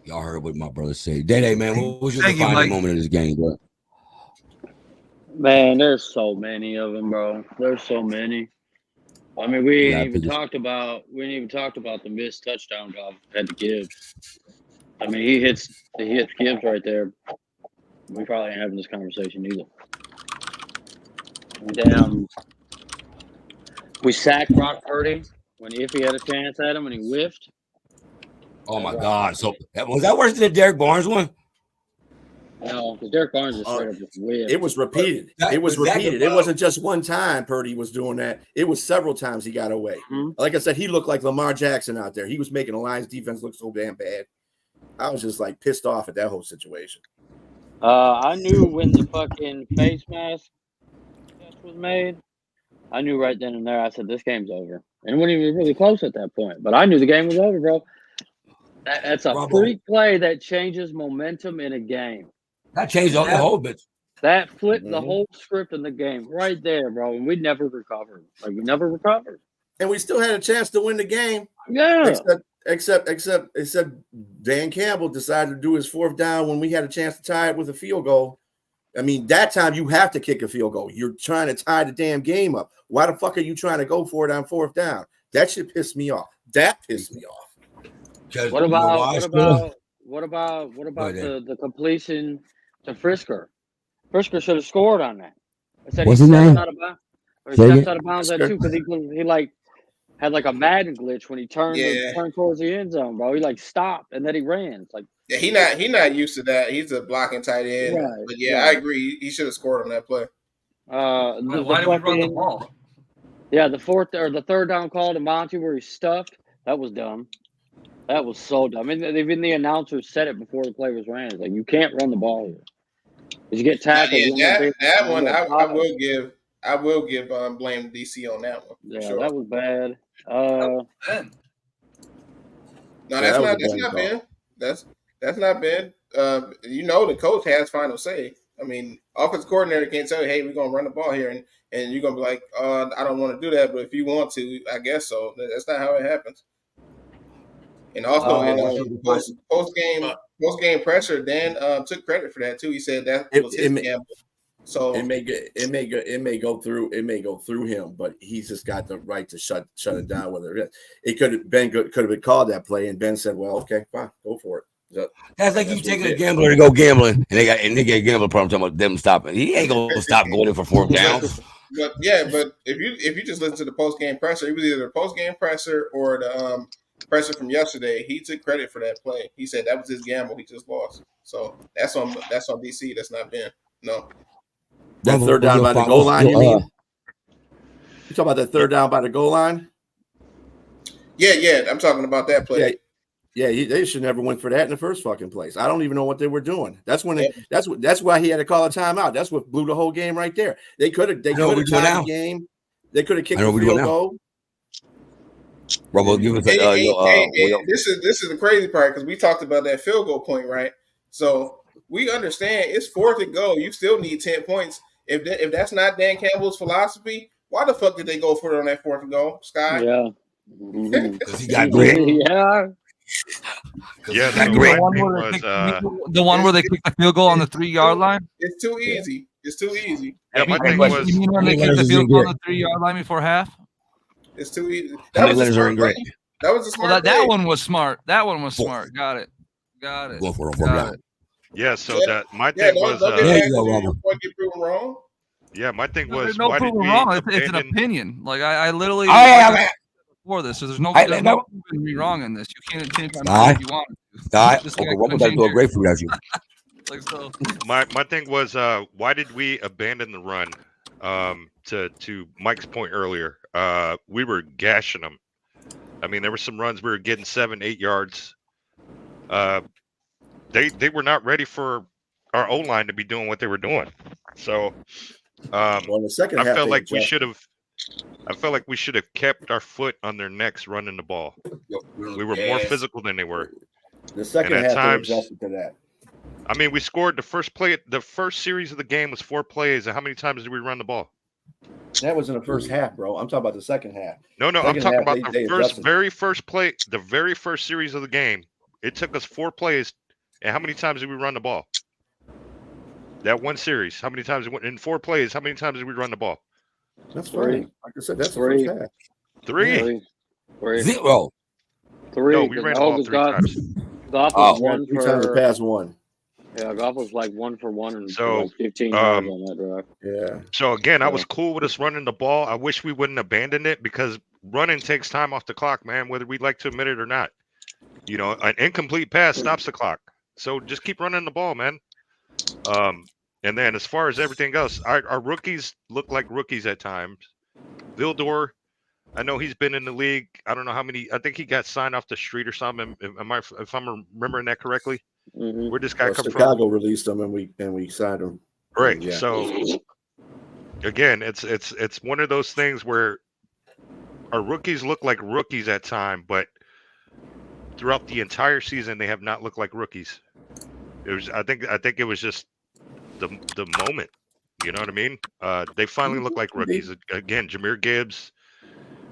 Y'all heard what my brother said. Day, man, what was your Thank you, defining Mike. moment of this game, bro? Man, there's so many of them, bro. There's so many. I mean, we Yeah, I ain't even think talked about the missed touchdown Goff had to Gibbs. I mean, he hits Gibbs right there. We probably ain't having this conversation either. Damn, we sacked Brock Purdy if he had a chance at him and he whiffed. Oh my God! So was that worse than the Derek Barnes one? No, because Derek Barnes just straight up just whiffed. It was repeated. It wasn't just one time Purdy was doing that. It was several times he got away. Mm-hmm. Like I said, he looked like Lamar Jackson out there. He was making the Lions defense look so damn bad. I was just like pissed off at that whole situation. I knew when the fucking face mask test was made. I knew right then and there. I said, this game's over. And it wasn't even really close at that point. But I knew the game was over, bro. That's a freak play that changes momentum in a game. That changed the whole bit. That flipped the whole script in the game right there, bro. And we never recovered. We never recovered. And we still had a chance to win the game. Yeah. Except Dan Campbell decided to do his 4th down when we had a chance to tie it with a field goal. I mean, that time you have to kick a field goal. You're trying to tie the damn game up. Why the fuck are you trying to go for it on 4th down? That shit pissed me off. That pissed me off. What about the completion to Frisker? Frisker should have scored on that. I said What's he his stepped name? out of bounds. Or he stepped out of bounds that too because he like had like a Madden glitch when he turned towards the end zone, bro. He stopped and then he ran. It's like he not used to that. He's a blocking tight end. Right, but I agree. He should have scored on that play. Why did we run the ball? Yeah, the 3rd down call to Monty where he stuffed. That was dumb. That was so dumb. I mean, even the announcers said it before the play was ran. It's like, you can't run the ball here. Because you get tackled. That one, I will give blame to DC on that one. Yeah, sure. that was bad. No, that's not bad. That's not bad. The coach has final say. I mean, offensive coordinator can't tell you, hey, we're gonna run the ball here, and you're gonna be like, I don't want to do that, but if you want to, I guess so. That's not how it happens. And also Oh, post game pressure, Dan took credit for that too. He said that was his gamble. So it may go through him, but he's just got the right to shut it down. Whether it could have been called that play, and Ben said, "Well, okay, fine, go for it." That's like you taking a gambler to go gambling, and they get a gambler problem talking about them stopping. He ain't gonna stop going in for 4th downs. But if you just listen to the post game presser, it was either the post game presser or the presser from yesterday. He took credit for that play. He said that was his gamble. He just lost. So that's on DC. That's not Ben. No. That 3rd down by the goal line. You mean? You talking about that 3rd down by the goal line? Yeah. I'm talking about that play. Yeah, they should never went for that in the first fucking place. I don't even know what they were doing. That's why he had to call a timeout. That's what blew the whole game right there. They could have tied the game. They could have kicked the field goal. Robo, give us this is the crazy part because we talked about that field goal point, right? So we understand it's 4th and goal. You still need 10 points. If that's not Dan Campbell's philosophy, why the fuck did they go for it on that 4th and goal, Sky? Yeah, because he got grit. Yeah, the one where they kicked the field goal on the 3-yard line. It's too easy. Yeah, my thing was, you mean when they kicked the field goal on the 3-yard line before half? It's too easy. That was a smart play. That was a smart play. That one was smart. That one was smart. Got it. Going for it. Got it. yeah. So that my thing was, get proven wrong. yeah, my thing was, There's no why did proving we wrong. It's an abandon? opinion. Like I literally before this, so there's no proving me wrong in this. You can't change my mind if you want to. Robo got to do a grapefruit at you. Like so. My thing was, why did we abandon the run? To Mike's point earlier, we were gashing them. I mean, there were some runs we were getting 7-8 yards. They were not ready for our O line to be doing what they were doing. So, in the second half, I felt like we should have kept our foot on their necks running the ball. We were more physical than they were. The second half, they adjusted to that. I mean, we scored the first play. The first series of the game was 4 plays. And how many times did we run the ball? That was in the first half, bro. I'm talking about the second half. No, I'm talking about the very first play, the very first series of the game. It took us 4 plays. And how many times did we run the ball? That one series. How many times in 4 plays? How many times did we run the ball? That's funny. Like I said, that's the first half. 3. 0. 3. No, we ran the ball 3 times. Goff was 1 3 times the pass 1. Yeah, Goff was like 1 for 1 and so, like 15 yards on that drive. Yeah. So again, I was cool with us running the ball. I wish we wouldn't abandon it because running takes time off the clock, man, whether we'd like to admit it or not. You know, an incomplete pass stops the clock. So just keep running the ball, man. And then as far as everything else, our rookies look like rookies at times. Vildor, I know he's been in the league. I don't know how many. I think he got signed off the street or something. If I'm remembering that correctly? Mm-hmm. Where this guy come Chicago from? released him and we signed him. Right. Yeah. So again, it's one of those things where our rookies look like rookies at time, but throughout the entire season they have not looked like rookies. It was I think it was just the moment. You know what I mean? They finally look like rookies. Again, Jahmyr Gibbs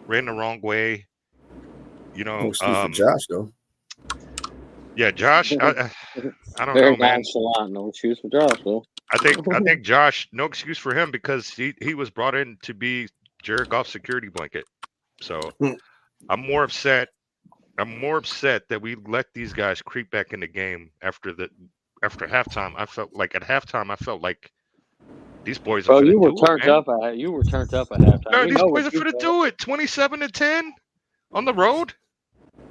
ran the wrong way. You know, Josh though. Yeah, Josh. I don't Very know, man. nonchalant. No excuse for Josh, though. I think Josh. No excuse for him because he was brought in to be Jared Goff's security blanket. So I'm more upset that we let these guys creep back in the game after halftime. I felt like these boys. Bro, you were turned up at halftime. No, these boys are finna do it. 27-10 on the road.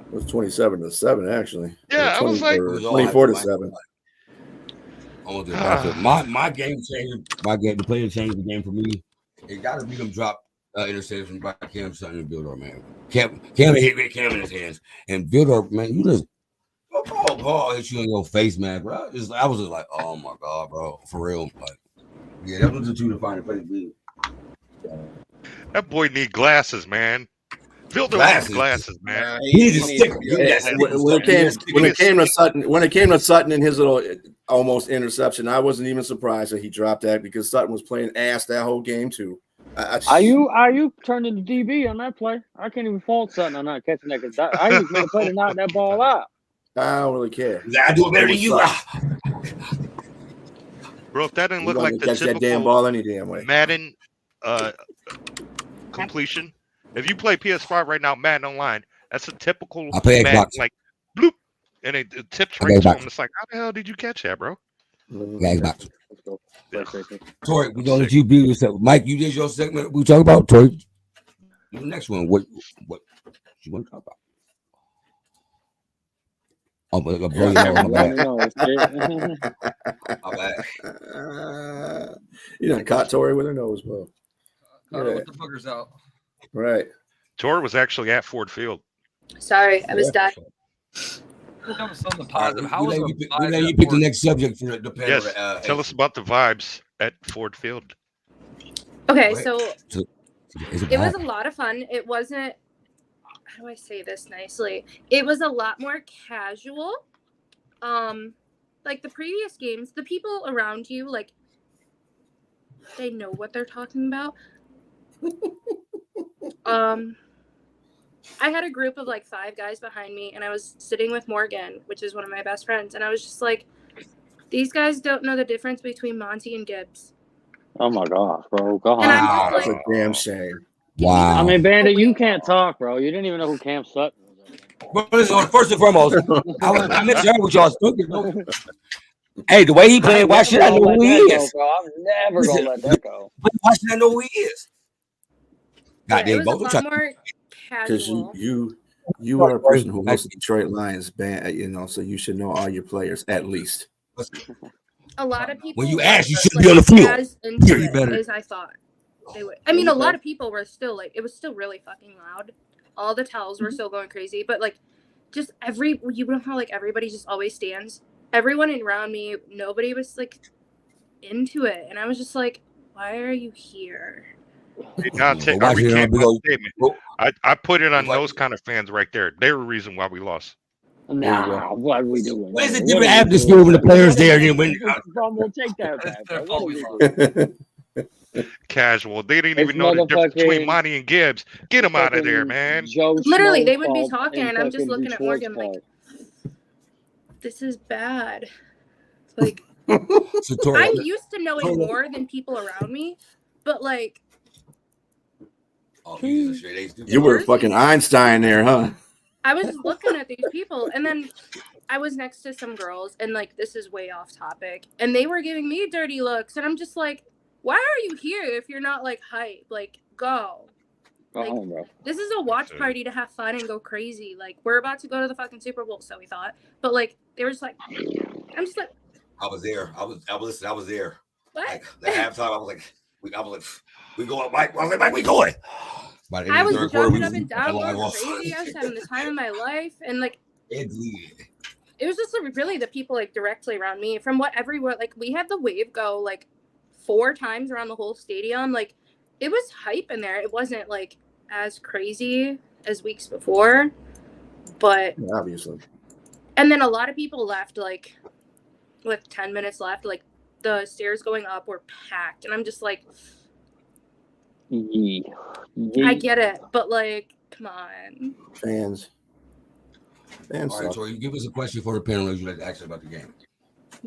It was 27-7 actually. Yeah, I was like 24-7. My game changed. The player changed the game for me. It got to be them drop interception by Cam Sutton and Vildor, man. Cam hit Cam in his hands, and Vildor, man, you just ball hit you in your face, man, bro. I was just like, oh my god, bro, for real. Like, yeah, that was the two defining plays. That boy need glasses, man. Vildor needs glasses, man. When it came to Sutton and his little almost interception, I wasn't even surprised that he dropped that because Sutton was playing ass that whole game too. Ayuk turned into DB on that play. I can't even fault something on not catching that because Ayuk made a play to knock that ball out. I don't really care. I do it better than you. Bro, if that didn't look You like want the to catch that damn typical ball any damn way. Madden completion, if you play PS5 right now, Madden Online, that's a typical I play Madden, Xbox. like bloop, and it tips I right play to Xbox. him. It's like, how the hell did you catch that, bro? Xbox. Let's go. PlayStation. Tori, we're gonna let you be yourself. Mike, you did your segment. We talk about Tori. The next one, what you want to talk about? Oh, but I blow your nose. My bad. You done caught Tori with her nose, bro. Got her with the boogers out. Right. Tor was actually at Ford Field. Sorry, I was dying. That was something positive. How We was let the you pick- vibes we let at you pick the work? next subject for the panel. Yes, tell us about the vibes at Ford Field. Okay, What? so It's it was bad. a lot of fun. It wasn't, how do I say this nicely? It was a lot more casual. Like the previous games, the people around you, like, they know what they're talking about. I had a group of like 5 guys behind me, and I was sitting with Morgan, which is one of my best friends, and I was just like, these guys don't know the difference between Monty and Gibbs. Oh my gosh, bro. Go And I'm on. just That's like, a damn shame. Wow. I mean, Bandit, you can't talk, bro. You didn't even know who Cam Sutton was. Well, listen, first and foremost, I mentioned earlier with y'all spoken. Hey, the way he played, why should I know who he is? I'm never gonna let that go. Why should I know who he is? yeah, God it damn, was both a of lot you. more Because casual. you are a person who knows the Detroit Lions band, so you should know all your players at least. A lot of people When you were, ask, you like, should be on the field. as into Yeah, you it better. as I thought they would. I mean, a lot of people were still like, it was still really fucking loud. All the towels were still going crazy, but like, just you know how like everybody just always stands. Everyone around me, nobody was like into it, and I was just like, why are you here? Hey, Dante, Well, I why should I recant be my go- statement. I put it on What? those kind of fans right there. They're the reason why we lost. Nah, what are we doing? What is the What different are we atmosphere doing? when the players What there? are we And when doing? We'll take that back. Their Bro. What fault are we we lost. doing? Casual. They didn't It's even know the difference between motherfucking- Monty and Gibbs. Get them out of there, Fucking man. Joe Literally, Schmo's they would be fault talking, in and I'm just fucking looking at Detroit's Morgan like, fault. this is bad. Like, so Tori, I'm used to knowing more than people around me, but like, oh, he's a straight ace. You were fucking Einstein there, huh? I was just looking at these people, and then I was next to some girls, and like, this is way off topic, and they were giving me dirty looks, and I'm just like, why are you here if you're not like hype? Like, go. Go Like, home, bro. This is a watch party to have fun and go crazy. Like, we're about to go to the fucking Super Bowl, so we thought. But like, they were just like, I'm just like, I was there. I was there. what? Like the halftime, I was like, we going, Mike. I was like, Mike, we going. By the end I of was the third quarter, we jumping up was and down, live going off. crazy. I was having the time of my life, and like, It's weird. it was just like, really the people like directly around me. From what everywhere, like, we had the wave go like 4 times around the whole stadium. Like, it was hype in there. It wasn't like as crazy as weeks before, but Obviously. and then a lot of people left like with 10 minutes left. Like, the stairs going up were packed, and I'm just like, Yee. I get it, but like, come on. Fans. Fans All right, suck. Tori, give us a question for the panel as you like to ask about the game.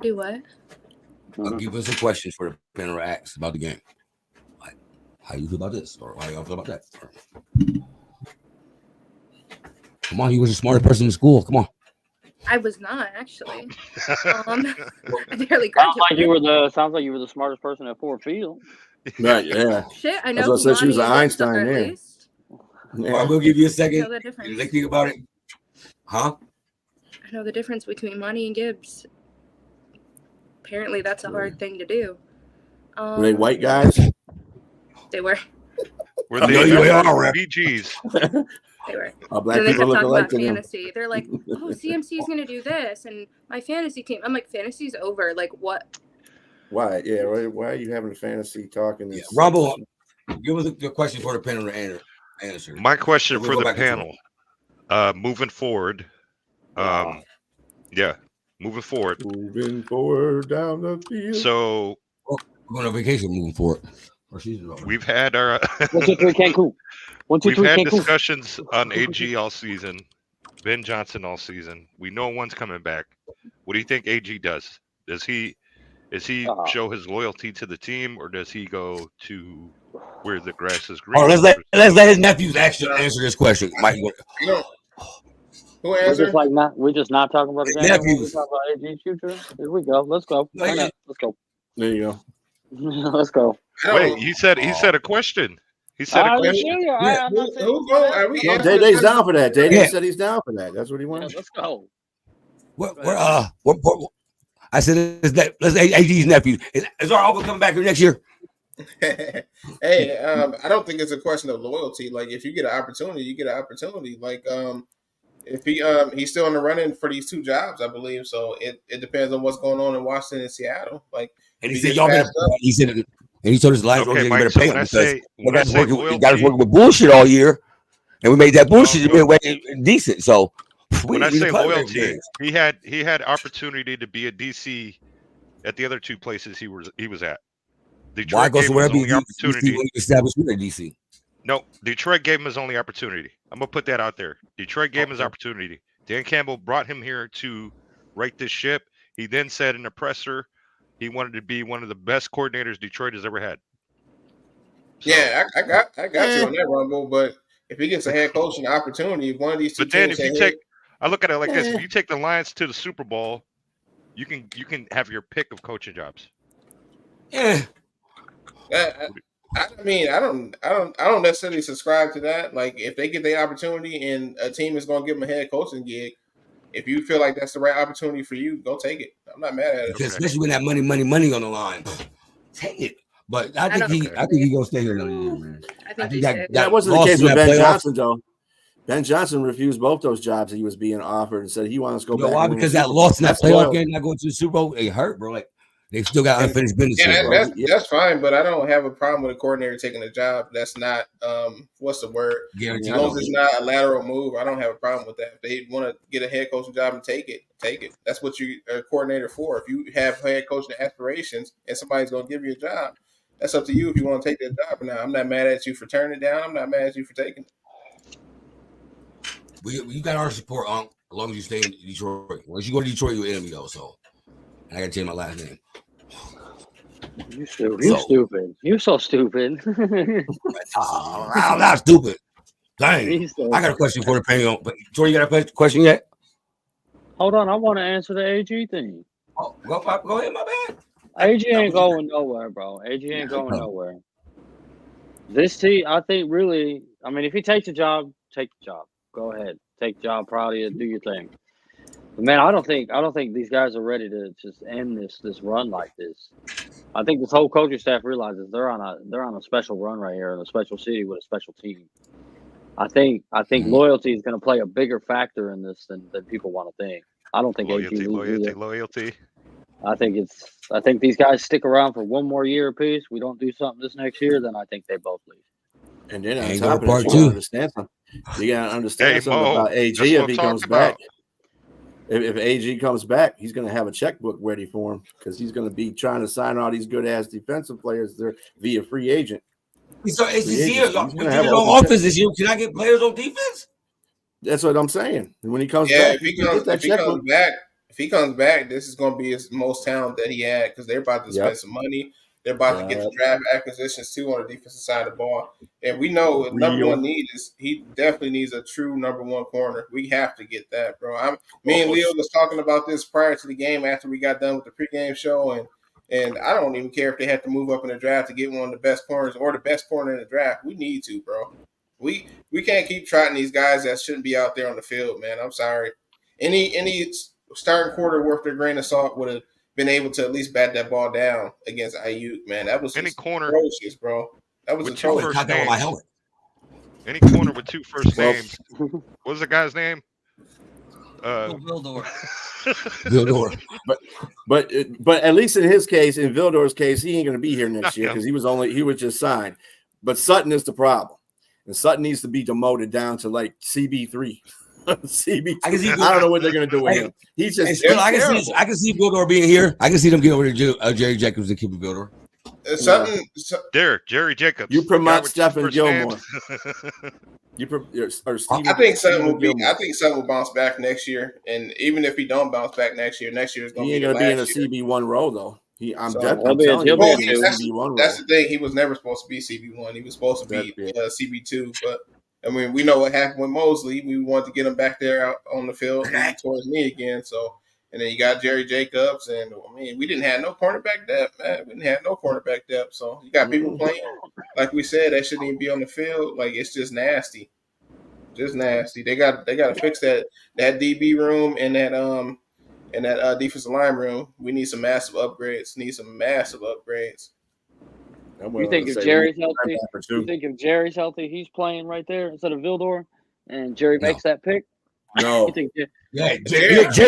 Do what? Give us a question for the panel to ask about the game. Like, how you feel about this, or how y'all feel about that? Come on, you was the smartest person in school. Come on. I was not actually. I barely Sounds like graduated. sounds like you were the smartest person at Ford Field. Right, yeah. Shit, I I know. was gonna say she was Monty an and Gibbs are Einstein at there. least. All right, we'll give you a second. Know the You difference. think about it, huh? I know the difference between Monty and Gibbs. Apparently, that's a hard thing to do. Were they white guys? They were. Were I know they you are, Rep. BGs? They were. All black And they people kept look talking alike about to them. fantasy. They're like, "Oh, CMC is gonna do this," and my fantasy team. I'm like, "Fantasy's over. Like, what?" Why? Yeah. Why are you having a fantasy talking? Yeah, Rumble. Give us a question for the panel to answer. My question We'll for go the back into panel, moving forward, yeah, moving forward. Moving forward down the field. So We're going on vacation moving forward. Or season over. We've had our 1, 2, 3, Cancun. 1, 2, we've 3, had Cancun. discussions on AG all season, Ben Johnson all season. We know one's coming back. What do you think AG does? Does he show his loyalty to the team, or does he go to where the grass is green? Oh, let's let his nephews answer this question. Mike, You know, who We're answered? just like we're just not talking about the game. Nephews. We're talking about AG's future. Here we go. Let's go. No, Why yeah. not? Let's go. There you go. Let's go. I don't- Wait, he said a question. He said a I question. hear you. I'm not saying Who go? Are we No, answering Day-Day's this? down for that. Day-Day Yeah. said he's down for that. That's what he Yeah, wants. let's go. I said let's AG's nephews. Is our uncle coming back here next year? Hey, I don't think it's a question of loyalty. Like, if you get an opportunity, you get an opportunity. Like, if he's still in the running for these 2 jobs, I believe. So it depends on what's going on in Washington and Seattle. Like, And he He said, gets "Y'all better." passed up. He said, and he told his last Okay, organization Mike. better So pay him when I because say the guy was loyalty, working with bullshit all year, and we made that bullshit decent. So when I we say play loyalty, games. he had opportunity to be a DC at the other 2 places he was at. Detroit Why go gave him somewhere his be only DC opportunity. when you establish with in DC? No, Detroit gave him his only opportunity. I'm gonna put that out there. Detroit gave him his opportunity. Dan Campbell brought him here to right this ship. He then said in the presser he wanted to be one of the best coordinators Detroit has ever had. So, yeah, I got you on that, Rumble. But if he gets a head coaching opportunity, if one of these 2 but then teams if you say, take, I look at it like this: if you take the Lions to the Super Bowl, you can have your pick of coaching jobs. Yeah, I mean, I don't necessarily subscribe to that. Like, if they get the opportunity and a team is going to give them a head coaching gig, if you feel like that's the right opportunity for you, go take it. I'm not mad at it. especially when that money on the line. Take it. But I think don't- I think he gonna stay here another year, man. I I think think you that should. That wasn't the loss case in with that Ben playoff- Johnson, though. Ben Johnson refused both those jobs that he was being offered and said he wants to go You know back. why? and win Because the that Super loss in Bowl. that That's playoff loyal. game, not going to the Super Bowl, it hurt, bro. Like they still got And- unfinished business. Yeah, here, bro. that's fine, but I don't have a problem with a coordinator taking a job. That's not what's the word? As Guaranteed. long as it's not a lateral move, I don't have a problem with that. If they want to get a head coaching job and take it, take it. That's what you are a coordinator for. If you have head coaching aspirations and somebody's going to give you a job, that's up to you if you want to take that job or not. I'm not mad at you for turning it down. I'm not mad at you for taking it. You got our support, Unc, as long as you stay in Detroit. Once you go to Detroit, you're an enemy, though. So I got to change my last name. You stupid. You stupid. You're so stupid. I'm not stupid. Dang. He's so- I got a question for the panel. But Troy, you got a question yet? Hold on, I want to answer the AG thing. Oh, go ahead, my bad. AG ain't going nowhere, bro. AG ain't going nowhere. This team, I think, really. I mean, if he takes a job, take the job. Go ahead, take the job. Proud of you. Do your thing. But man, I don't think these guys are ready to just end this run like this. I think this whole coaching staff realizes they're on a special run right here in a special city with a special team. I think loyalty is going to play a bigger factor in this than people want to think. I don't think AG leaves either. Loyalty. I think these guys stick around for one more year apiece. We don't do something this next year, then I think they both leave. And then on Ain't top no of that, part you two. gotta understand something. You gotta understand Hey, something Mo, about AG that's if what he I'm comes talking back. about. If AG comes back, he's gonna have a checkbook ready for him because he's gonna be trying to sign all these good ass defensive players there via free agent. So it's Free this year. agency. He's We gonna did have it an on open offense this year. Can I get players on defense? That's what I'm saying. And when he comes Yeah, back, if he he can comes, get that if he checkbook. comes back, this is going to be his most talent that he had because they're about to spend Yep. some money. They're about to get the Yep. draft acquisitions too on the defensive side of the ball, and we know what number Real. one need is he definitely needs a true number one corner. We have to get that, bro. Me and Leo was talking about this prior to the game after we got done with the pregame show, and I don't even care if they have to move up in the draft to get one of the best corners or the best corner in the draft. We need to, bro. We can't keep trotting these guys that shouldn't be out there on the field, man. I'm sorry. Any starting quarter worth their grain of salt would have been able to at least bat that ball down against Ayuk, man. That was Any just corner atrocious, bro. That was with two Oh, atrocious. I first got that on my names. helmet. Any corner with two first Well- names. What was the guy's name? Vildor. Good Lord. But at least in his case, in Vildor's case, he ain't going to be here next Not year him. because he was just signed. But Sutton is the problem, and Sutton needs to be demoted down to like CB3. CB3. I can see- I don't know what they're going to do with Hey, him. He's And just still, I terrible. can see Bildor being here. I can see them getting over to Jerry Jacobs to keep a Bildor. something. There, Jerry Jacobs. You promote Guy with Stephen first Gilmore. names. I think something will be. I think something will bounce back next year, and even if he don't bounce back next year is going to He be ain't the gonna be in a last year. CB1 role though. I'm So, telling you, he'll be he'll a be in a Well, CB1 that's role. the thing. He was never supposed to be CB1. He was supposed to be That's CB2. But I mean, we know what happened with Mosley. We wanted to get him back there out on the field. He tore his knee again. So, and then you got Jerry Jacobs, and I mean, we didn't have no cornerback depth, man. We didn't have no cornerback depth. So you got people playing, like we said, that shouldn't even be on the field. Like it's just nasty, just nasty. They got to fix that DB room and that defensive line room. We need some massive upgrades. You think if Jerry's healthy? You think if Jerry's healthy, he's playing right there instead of Vildor, and Jerry makes that pick? No. You think? Jerry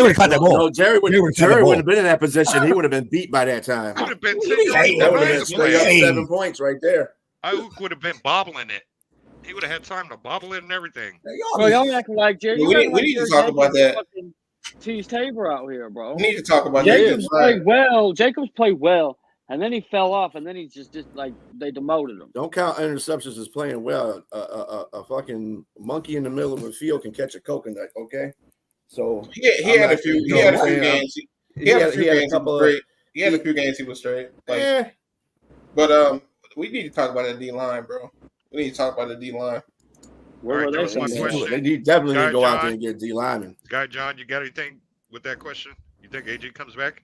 would have caught that ball. No, Jerry wouldn't have been in that position. He would have been beat by that time. Would have been That would have been straight up 7 points right there. Ayuk would have been bobbling it. He would have had time to bobble it and everything. Bro, y'all acting like Jerry. We need to talk about that. Tease Tabor out here, bro. We need to talk about Jacobs that. played well. Jacobs played well, and then he fell off, and then he just like they demoted him. Don't count interceptions as playing well. A fucking monkey in the middle of a field can catch a coconut. Okay, so he had a few games. He had a few games he was straight. But we need to talk about that D line, bro. We need to talk about the D line. Where were they? They definitely need to go out there and get D linemen. Guy John, you got anything with that question? You think AG comes back?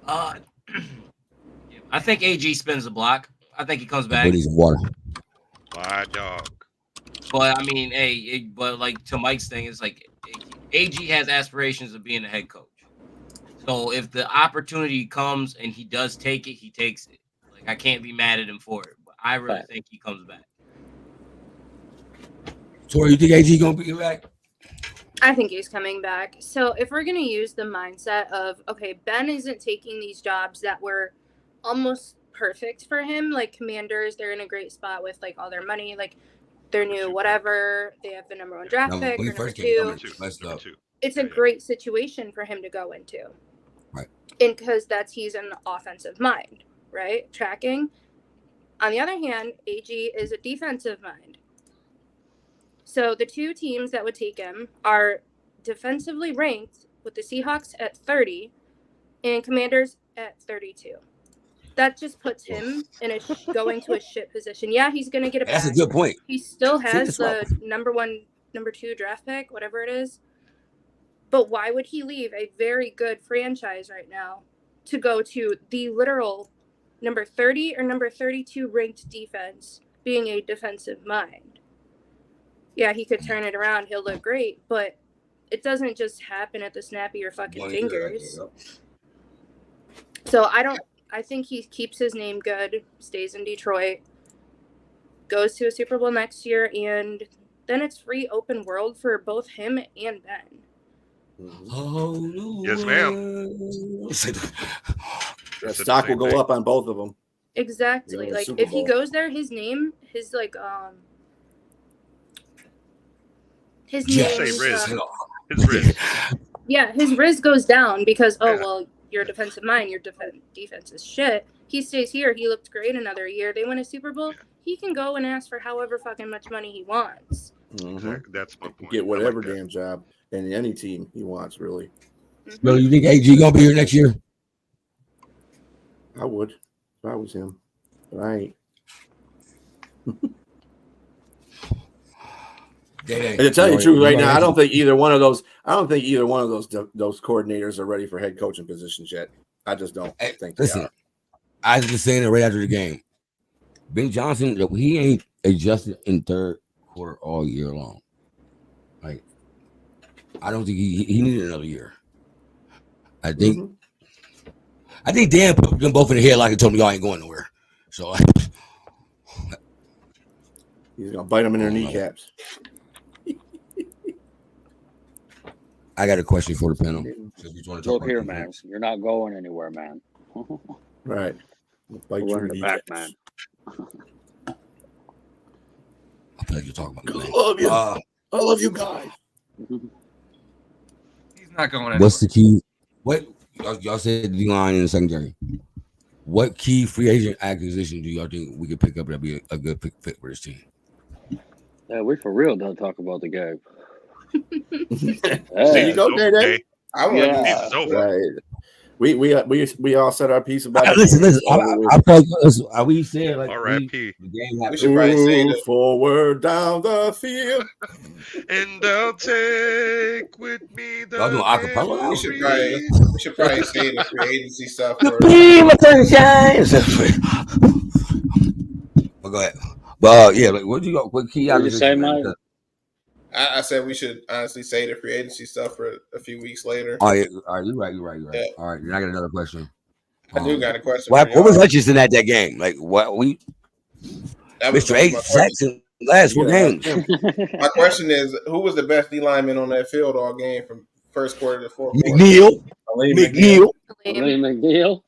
I think AG spins the block. I think he comes back. He's water. My dog. But I mean, but like to Mike's thing, it's like AG has aspirations of being a head coach. So if the opportunity comes and he does take it, he takes it. Like I can't be mad at him for it. But I really think he comes back. Tori, you think AG gonna be back? I think he's coming back. So if we're going to use the mindset of, okay, Ben isn't taking these jobs that were almost perfect for him, like Commanders, they're in a great spot with like all their money, like their new whatever, they have the number 1 draft pick, when he or first number came, two. It's a great situation for him to go into. Right. And because he's an offensive mind, right? Tracking. On the other hand, AG is a defensive mind. So the two teams that would take him are defensively ranked with the Seahawks at 30 and Commanders at 32. That just puts him in going to a shit position. Yeah, he's going to get a That's a good point. He still has the number 1, number 2 draft pick, whatever it is. But why would he leave a very good franchise right now to go to the literal number 30 or number 32 ranked defense being a defensive mind? Yeah, he could turn it around. He'll look great, but it doesn't just happen at the snap of your fucking fingers. So I think he keeps his name good, stays in Detroit, goes to a Super Bowl next year, and then it's free open world for both him and Ben. Oh, no. Yes, ma'am. The stock will go up on both of them. Exactly. Like if he goes there, his name, his like his name His Riz. Yeah, his Riz goes down because well, you're a defensive mind, your defense is shit. He stays here. He looked great another year. They win a Super Bowl. He can go and ask for however fucking much money he wants. Mm-hmm. That's my point. Get whatever damn job in any team he wants, really. Well, you think AG gonna be here next year? I would. If I was him. But I ain't. And to tell you the truth, right now, I don't think either one of those coordinators are ready for head coaching positions yet. I just don't think. Listen, I was just saying it right after the game. Ben Johnson, he ain't adjusted in third quarter all year long. Like, I don't think he needed another year. I think Dan put them both in the headlock and told me y'all ain't going nowhere. So he's gonna bite them in their kneecaps. I got a question for the panel. Look here, man. You're not going anywhere, man. Right. Bite you in the back, man. I feel like you're talking about I love you. I love you guys. He's not going anywhere. What's the key? What y'all said D line in the secondary. What key free agent acquisition do y'all think we could pick up that'd be a good fit for this team? Yeah, we for real don't talk about the game. There you go, It's over, Day. Day. I want Yeah. Season's over. Right. We all said our piece about it. Listen. I feel like we said like R.I.P. the game We happened. should probably say Move that. forward down the field. And I'll take with me the Y'all doing acapella now? We should probably say the free agency stuff. The For, beam of sunshine. Well, go ahead. But yeah, like, what you got? What key What did you say, acquisition? Mike? I said we should honestly say the free agency stuff for a few weeks later. Oh, yeah. All right, you're right. Yeah. All right, then I got another question. I do got a question. What for was y'all. Hutchinson at that game? Like what we That was Mr. 8 my sacks in the last 4 games. My question is, who was the best D lineman on that field all game from first quarter to fourth quarter? McNeil. Aleem McNeil. Lame. Lee McNeil.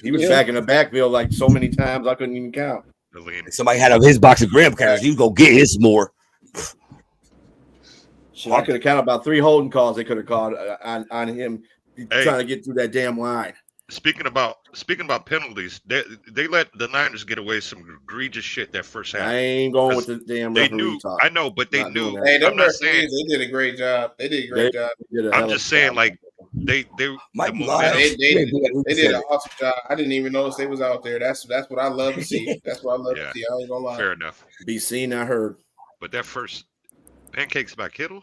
He was back in the backfield like so many times I couldn't even count. Somebody had up his box of graham crackers. You go get his more. So I could have counted about 3 holding calls they could have called on him Hey. trying to get through that damn line. Speaking about penalties, they let the Niners get away some egregious shit that first half. I ain't going with the damn They referee knew. talk. I know, but they Not knew. doing that. Hey, them I'm not referees, saying. they did a great job. They did a great job. Did a I'm hell just of a saying, job. like they Mike the lied. momentum. They did an awesome job. I didn't even notice they was out there. That's what I love to see. That's what I love Yeah. to see. I ain't gonna lie. Fair enough. Be seen, I heard. But that first pancakes by Kittle.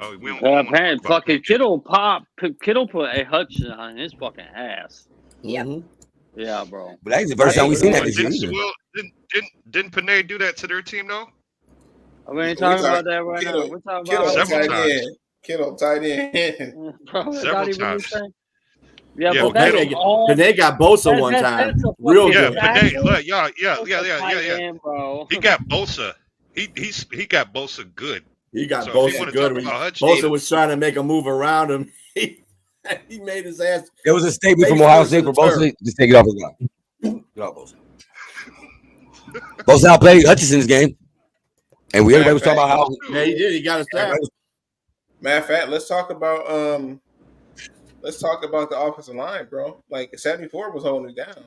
Oh, we don't. we don't wanna Man, talk about fucking Pancakes. Kittle put a Hutchinson on his fucking ass. Yep. Mhm. Yeah, bro. But that's the first time we seen that But this year. didn't, either. didn't Panay do that to their team though? We ain't We talking talk- about that right now. Kittle- We're talking Kittle about Several tight times. end. Kittle tight end. Bro, that's Several not even times. the same. Yeah, Yeah, but but that's Kittle- all. And they got Bosa That- one that- time. that's a Real fucking Yeah, good. Panay. tackle. Look, yeah. That's a tight end, bro. He got Bosa. He got Bosa good. He got So if you Bosa wanna good. talk When about Hutchinson- Bosa was trying to make a move around him. He made his ass. There was a statement from Face Ohio first State to for the Bosa. turf. Just take it off his line. Get off Bosa. Bosa outplayed Hutchinson's game. And everybody was talking about how Yeah, he did. He got his sack. Matter of fact, let's talk about the offensive line, bro. Like 74 was holding it down.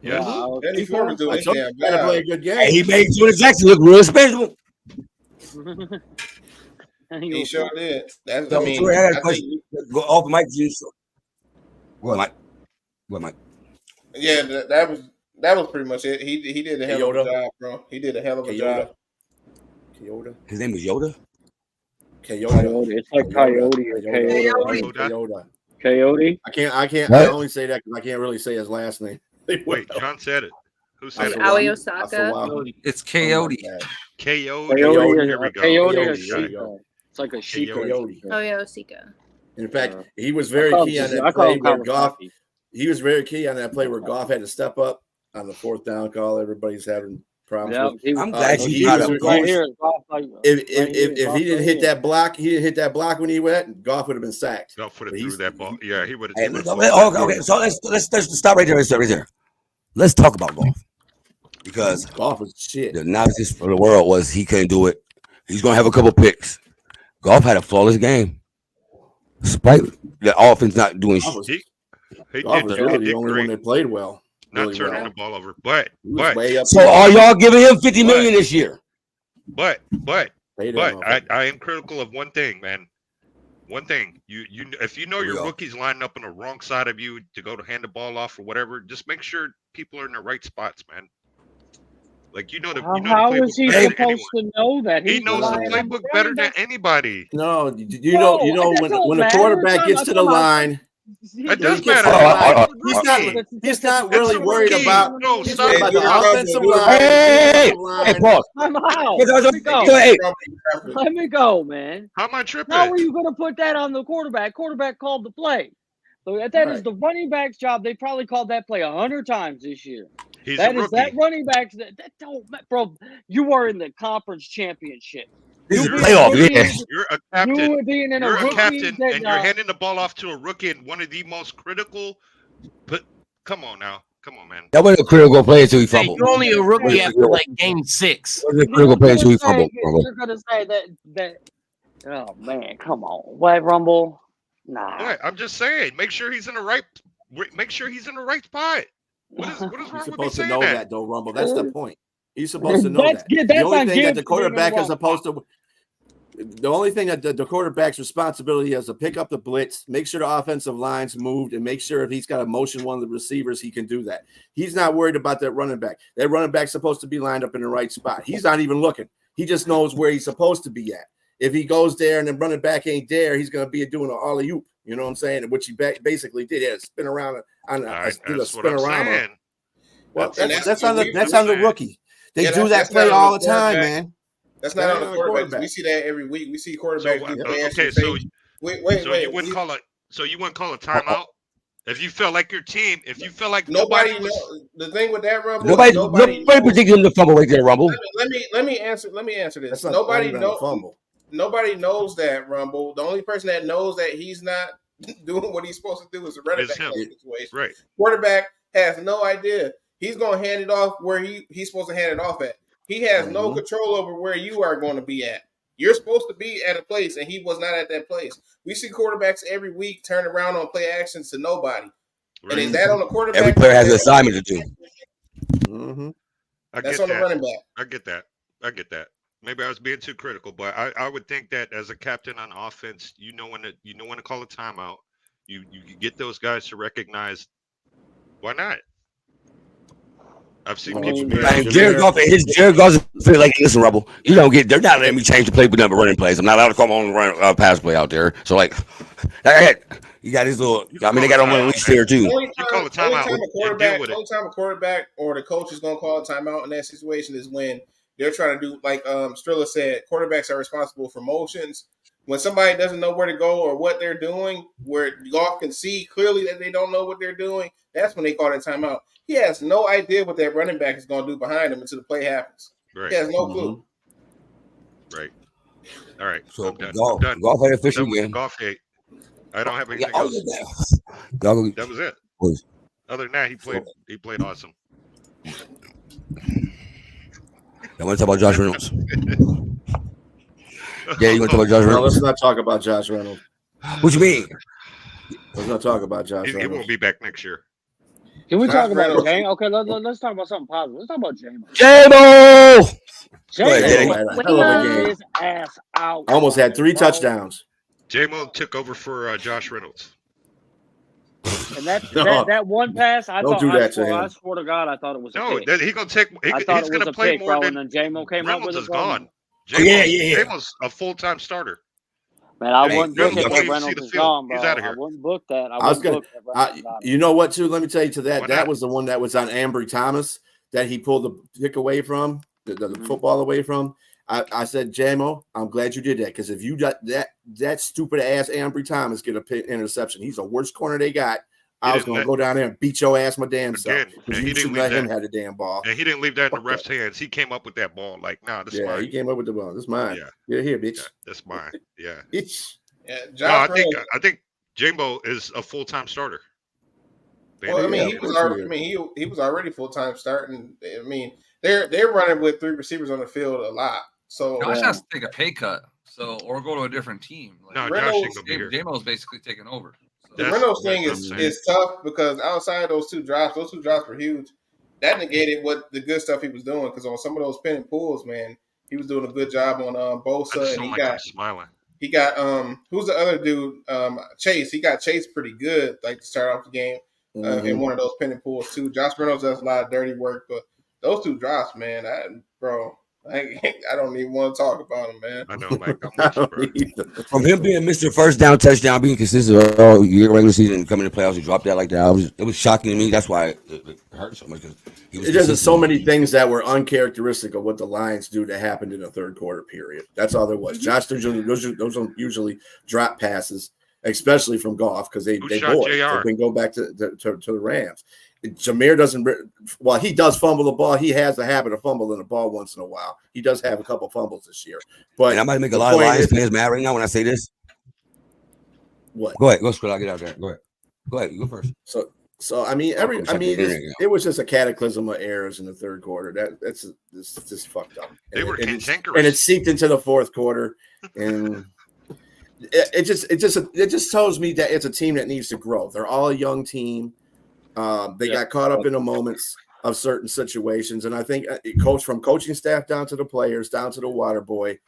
Yes. Yeah, 74 was doing I his told damn you, got to play a job. good game. Hey, he made Jordan Jackson look real special. He sure did. That's So, I mean, Troy, I got a I think, question. Go off the mic, juice. Go on, Mike. Go on, Mike. yeah, that was pretty much it. He did a hell of a Yoda. job, bro. He did a hell of a Yoda. job. Yoda. His name is Yoda. Coyote. It's like Coyote or Coyote. Yoda. Coyote. I can't. What? I only say that because I can't really say his last name. Wait, John said it. Who said it? Aoi I Osaka. saw It's Coyote. KO. Coyote. Here we go. Coyote or Coyote, there you Sheikah. go. It's like a Sheikah. Coyote. Oh yeah, Osika. In fact, Uh, he was very key on I that call play him where Goff. Kawasaki. He was very key on that play where Goff had to step up on the 4th down call. Everybody's having problems Yeah, with. he was, I'm glad he you brought was up right Goff. here. Golf, like, If right here, if golf he didn't right hit here. that block, he didn't hit that block when he went. Goff would have been sacked. Goff would have But threw he's- that ball. Yeah, he would Hey, have. okay. So let's stop right there. Let's talk about golf because Goff was shit. the analysis for the world was he couldn't do it. He's gonna have a couple picks. Golf had a flawless game, despite the offense not doing Goff shit. was, He Goff did. was He really the did only one great. that played well. Not really turning well. the ball over, but He was way up. So are y'all giving him $50 million this year? but Paid him But off. I am critical of one thing, man. One thing, you if you know Here we your go. rookies lining up on the wrong side of you to go to hand the ball off or whatever, just make sure people are in the right spots, man. Like you know the How playbook is he better than supposed to know that? He He's knows the relying on playbook the better running than back. anybody. No, you No, know that when don't a matter. quarterback gets to the Come on. line, It does gets matter. to the line, Rookie. he's not That's really a worried rookie. about. No, He's stop worried about it. the offensive line. Hey, the line. pause. I'm out. Let Let me go. Hey, Let me go, man. How am I tripping? How are you going to put that on the quarterback? Quarterback called the play. So that is the running back's job. They probably called that play 100 times this year. He's That a is that rookie. running back. That don't, bro. You are in the conference championship. This is You being playoff, a rookie, yeah. You're a captain. You being in You're a a rookie, captain, that, and you're handing the ball off to a rookie in one of the most critical. But come on now, come on, man. that wasn't a critical play until he Hey, fumbled. you're only a rookie Yeah. after like game 6. That wasn't a critical play until he fumbled. You're gonna say that. Oh man, come on, White Rumble. Nah. What? I'm just saying. Make sure he's in the right. Make sure he's in the right spot. What is wrong He's with me supposed to saying know that? that, though, Rumble. That's the point. He's supposed to know That's that. good. The That's only on thing that Gibbs the for being in the quarterback is wrong supposed to. The only thing that the quarterback's responsibility is to pick up the blitz, make sure the offensive line's moved, and make sure if he's got to motion one of the receivers, he can do that. He's not worried about that running back. That running back's supposed to be lined up in the right spot. He's not even looking. He just knows where he's supposed to be at. If he goes there and the running back ain't there, he's going to be doing an alley-oop. You know what I'm saying? Which he basically did. He had a spin around on That's what I'm spin-a-rama. saying. Well, And that's on the rookie. They Yeah, do that that's play not all on the the time, quarterback. man. That's not on the quarterback. quarterback. We see that every week. We see So, quarterbacks do play action okay, so fake. Wait. you wouldn't call it. So you wouldn't call a timeout if you felt like your team. If you felt like Nobody nobody was. knows. The thing with that, Rumble, Nobody nobody predicted him to fumble right there, Rumble. Let me answer this. That's not Nobody even a knows. fumble. Nobody knows that, Rumble. The only person that knows that he's not doing what he's supposed to do is the running It's back him. situation. Right. Quarterback has no idea. He's going to hand it off where he's supposed to hand it off at. He has no control over where you are going to be at. You're supposed to be at a place, and he was not at that place. We see quarterbacks every week turn around on play actions to nobody. Right. And is that on the quarterback? Every player has an assignment to do. Mm-hmm. That's on the running back. I get that. Maybe I was being too critical, but I would think that as a captain on offense, you know when to call a timeout. You get those guys to recognize. Why not? I've seen people. Jared Goff feel like, listen, Rebel, they're not letting me change the play with number running plays. I'm not allowed to call my own run pass play out there. So you got his little. I mean, they got on one leash there too. You call a timeout and deal with it. Only time a quarterback or the coach is going to call a timeout in that situation is when they're trying to do, like Strilla said, quarterbacks are responsible for motions. When somebody doesn't know where to go or what they're doing, where Goff can see clearly that they don't know what they're doing, that's when they call that timeout. He has no idea what that running back is going to do behind him until the play happens. Right. He has no clue. Right. All right. So I'm done. Golf had official game. Golf hate. I don't have anything Yeah, else. That was it. Please. Other than that, he played awesome. I want to talk about Josh Reynolds. Yeah, you want to talk about Josh No, Reynolds? let's not talk about Josh Reynolds. What you mean? Let's not talk about Josh He Reynolds. won't be back next year. Can we Josh talk about Reynolds. Jane? Okay, let's talk about something positive. Let's talk about J-Mo. J-Mo! J-Mo Hell of a played game. his ass out. Almost had 3 bro. touchdowns. J-Mo took over for Josh Reynolds. And that No. that one pass, I Don't thought do that to him. I swear to God, I thought it was a No, pick. that he gonna take. I thought He's it was gonna a play pick, more bro. than And then J-Mo came up Reynolds with it. is bro. gone. Yeah. J-Mo's a full-time starter. Man, I Hey, wouldn't book you it don't if even see Reynolds the is field. gone, bro. He's outta here. I wouldn't book that. I was wouldn't gonna. book that. Reynolds is outta You know what? Too. Let me tell you to that. Why That not? was the one that was on Ambry Thomas that he pulled the pick away from, the football away from. I said, J-Mo, I'm glad you did that because if you got that stupid ass Ambry Thomas get an interception, he's the worst corner they got. I was going to go down there and beat your ass my damn self. Again, Because and you he should didn't let leave him that. have the damn ball. And he didn't leave that in the Fuck ref's that. hands. He came up with that ball like, nah, this is Yeah, mine. he came up with the ball. This is mine. Yeah. You're here, bitch. Yeah, that's mine. Yeah. Bitch. Yeah, No, Josh Reynolds. I think J-Mo is a full-time starter. Well, I mean, Yeah, he of was course already. he I mean, he was already full time starting. I mean, they're running with 3 receivers on the field a lot. So Josh has to take a pay cut, or go to a different team. No, Josh Reynolds- ain't gonna be here. J-Mo's basically taking over. So. the That's- Reynolds thing that's what I'm is tough because outside of those two drops were huge. That negated what the good stuff he was doing because on some of those pin and pulls, man, he was doing a good job on I Bosa, just and don't like him smiling. he got who's the other dude? Chase. He got Chase pretty good, like to start off the game in one of those pin and pulls too. Josh Reynolds does a lot of dirty work, but those two drops, man, I don't even want to talk about him, man. I know, like I'm with you, bro. From him being Mr. First Down touchdown, being consistent all year regular season, coming to playoffs, he dropped that like that. It was shocking to me. That's why it hurt so much because he was. There's just so many things that were uncharacteristic of what the Lions do that happened in the third quarter period. That's all there was. Josh, those are usually drop passes, especially from Goff because they Who they shot bored. JR? They can go back to the Rams. Jameer doesn't. Well, he does fumble the ball. He has the habit of fumbling the ball once in a while. He does have a couple fumbles this year. But And I might make a the lot of point Lions is- fans mad right now when I say this. What? Go ahead, go Scott. I'll get out there. Go ahead. You go first. So I mean, it was just a cataclysm of errors in the third quarter. That's just fucked up. They were and cantankerous. it seeped into the fourth quarter, and it just tells me that it's a team that needs to grow. They're all a young team. They got caught up in the moments of certain situations, and I think from coaching staff down to the players, down to the water boy,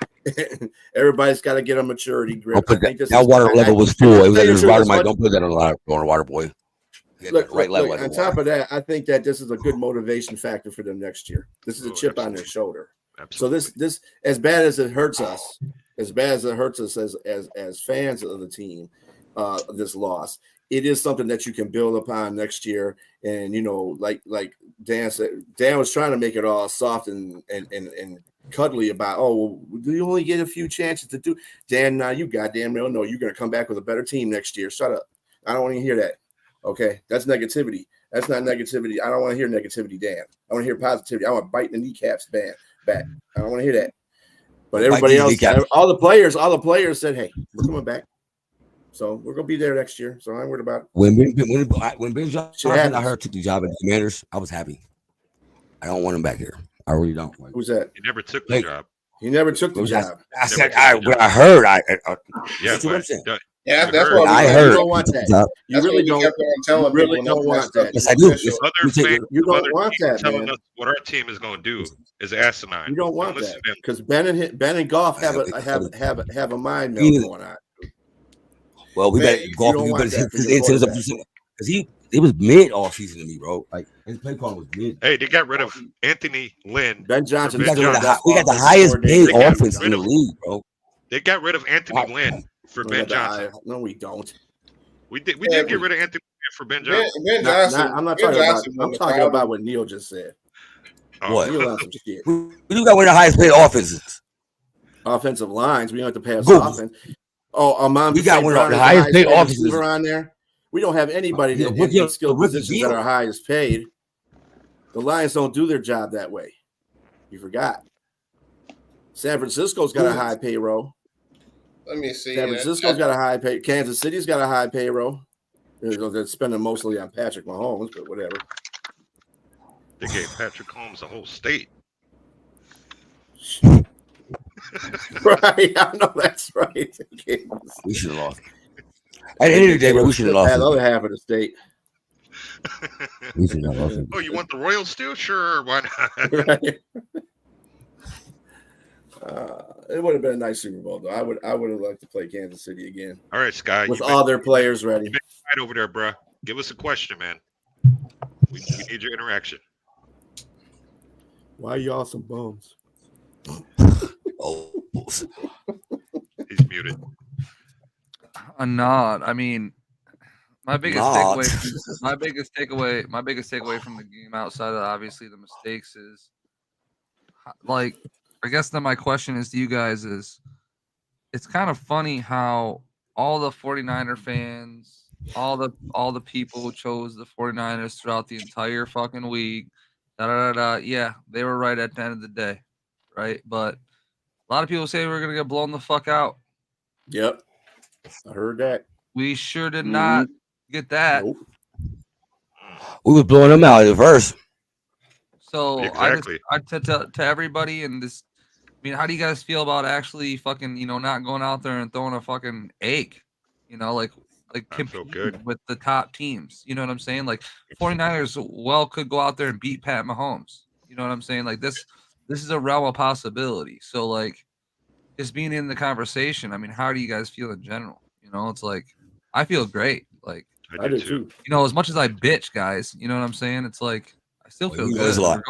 everybody's got to get a maturity grip. That water level was full. It was at his water mic. Don't put that on the water boy. Look, on top of that, I think that this is a good motivation factor for them next year. This is a chip on their shoulder. Absolutely. So this as bad as it hurts us, as fans of the team, this loss, it is something that you can build upon next year. And like Dan said, Dan was trying to make it all soft and cuddly about, do you only get a few chances to do? Dan, now you goddamn well know you're going to come back with a better team next year. Shut up. I don't want to hear that. Okay, that's negativity. That's not negativity. I don't want to hear negativity, Dan. I want to hear positivity. I want to bite the kneecaps back. I don't want to hear that. But everybody else, all the players said, "Hey, we're coming back." So we're gonna be there next year. So I'm worried about it. When Ben Johnson I heard took the job at the Commanders, I was happy. I don't want him back here. I really don't. Who's that? He never took the job. He never took the job. I said I heard. That's what I'm saying. Yeah, that's what I heard. You don't want that. You really don't. You really don't want that. Yes, I do. You don't want that, telling man. us what our team is going to do is asinine. You don't want that because Ben and Goff have a mind meld going on. Well, we better Goff because he was mid all season to me, bro. Like his play calling was mid. Hey, they got rid of Anthony Lynn. Ben Johnson. We got the highest paid offense in the league, bro. They got rid of Anthony Lynn for Ben Johnson. No, we don't. We did get rid of Anthony Lynn for Ben Johnson. Ben Johnson. I'm not talking about. I'm talking about what Neil just said. What? Neil has some shit. We do got one of the highest paid offenses. Offensive lines. We don't have to pay us offense. We got one of the highest paid offenses on there. We don't have anybody that in skill positions that are highest paid. The Lions don't do their job that way. You forgot. San Francisco's got a high payroll. Let me see. San Francisco's got a high pay. Kansas City's got a high payroll. They're spending mostly on Patrick Mahomes, but whatever. They gave Patrick Mahomes a whole state. Right, I know that's right. We should have lost. At the end of the day, bro, we should have lost. The other half of the state. We should have lost. Oh, you want the Royals too? Sure, why not? Right. It would have been a nice Super Bowl, though. I would have liked to play Kansas City again. All right, Sky. With all their players ready. You've been quiet over there, bro. Give us a question, man. We need your interaction. Why y'all some bums? Oh, he's muted. A nod. I mean, my biggest takeaway from the game, outside of obviously the mistakes, is like, I guess then my question is to you guys is, it's kind of funny how all the 49er fans, all the people who chose the 49ers throughout the entire fucking week, yeah, they were right at the end of the day, right? But a lot of people say we're gonna get blown the fuck out. Yep, I heard that. We sure did not get that. Nope. We were blowing them out at first. So exactly. I to everybody in this, I mean, how do you guys feel about actually fucking, not going out there and throwing a fucking egg, like competing with the top teams? You know what I'm saying? Like 49ers could go out there and beat Pat Mahomes. You know what I'm saying? Like this is a realm of possibility. So like just being in the conversation, I mean, how do you guys feel in general? It's like, I feel great. Like I do too. As much as I bitch, guys, you know what I'm saying? It's like, I still feel good. We're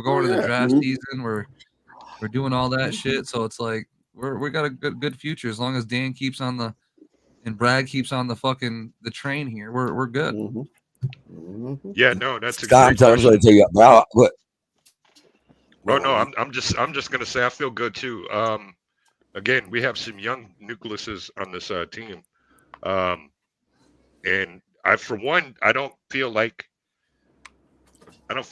going to the draft season. We're doing all that shit. So it's like we got a good future as long as Dan keeps on and Brad keeps on the train here. We're good. Mm-hmm. Yeah, no, that's a Scott, I'm going to tell you, bro. What? Oh no, I'm just gonna say I feel good too. Again, we have some young nucleuses on this team, and for one, I don't feel like we're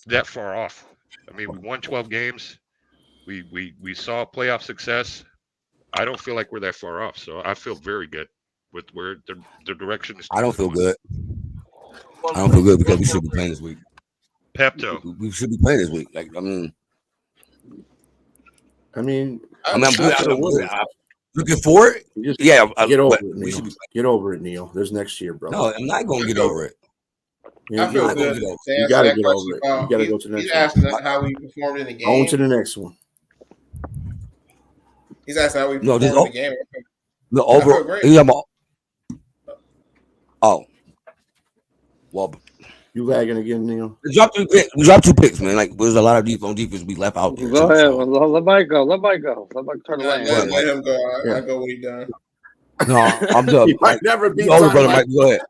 that far off. I mean, we won 12 games. We saw playoff success. I don't feel like we're that far off. So I feel very good with where the direction is. I don't feel good. I don't feel good because we should be playing this week. Pepto. We should be playing this week. Like, I mean, Looking forward? Just Yeah. get over but it, we Neil. should be. Get over it, Neil. There's next year, bro. No, I'm not going to get over it. You're I feel not good gonna to You answer got to that get question over it. You about. got to go to the He's next one. asking how we performed in the game. On to the next one. He's asking how we No, performed this in the game. the I feel over. great. Yeah, oh, well, You lagging again, Neil? we dropped 2 picks, man. Like there's a lot of on defense we left out there. Go too, ahead. so. Let Mike go. Let Mike go. Let Mike turn the lane. Let him go. Yeah. I go what he done. No, I'm done. He might never be You over, done, brother Mike. Mike. Go ahead.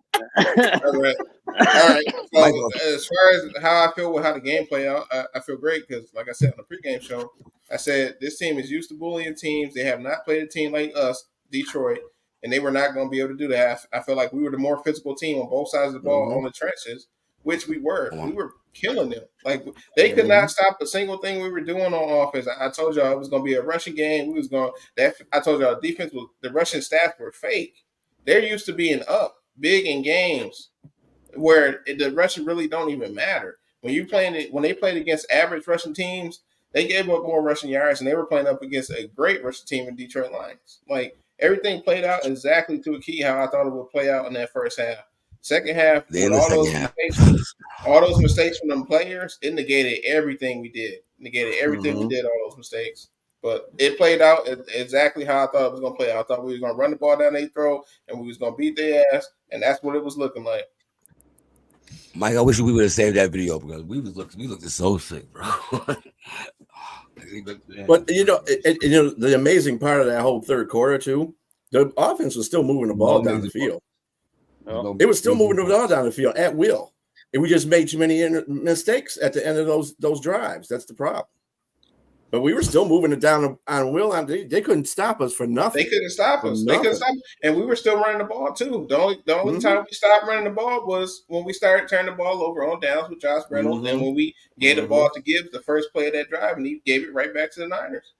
All right. All right. So Michael. as far as how I feel with how the game played out, I feel great because, like I said on the pregame show, I said this team is used to bullying teams. They have not played a team like us, Detroit, and they were not going to be able to do that. I feel like we were the more physical team on both sides of the ball on the trenches, which we were. We were killing them. Like they could not stop a single thing we were doing on offense. I told y'all it was going to be a rushing game. We was going. I told y'all defense was the Russian staff were fake. They're used to being up big in games where the Russian really don't even matter. When they played against average Russian teams, they gave up more rushing yards, and they were playing up against a great Russian team in Detroit Lions. Like everything played out exactly to a key how I thought it would play out in that first half. Second half, with all those mistakes from them players, it negated everything we did. We did, all those mistakes. But it played out exactly how I thought it was going to play out. I thought we was going to run the ball down their throat, and we was going to beat their ass, and that's what it was looking like. Mike, I wish we would have saved that video because we looked so sick, bro. But the amazing part of that whole third quarter too, the offense was still moving the ball down the field. It was still moving the ball down the field at will, and we just made too many mistakes at the end of those drives. That's the problem. But we were still moving it down on will. They couldn't stop us for nothing. They couldn't stop us. And we were still running the ball too. The only time we stopped running the ball was when we started turning the ball over on downs with Josh Reynolds, and when we gave the ball to Gibbs the first play of that drive, and he gave it right back to the Niners.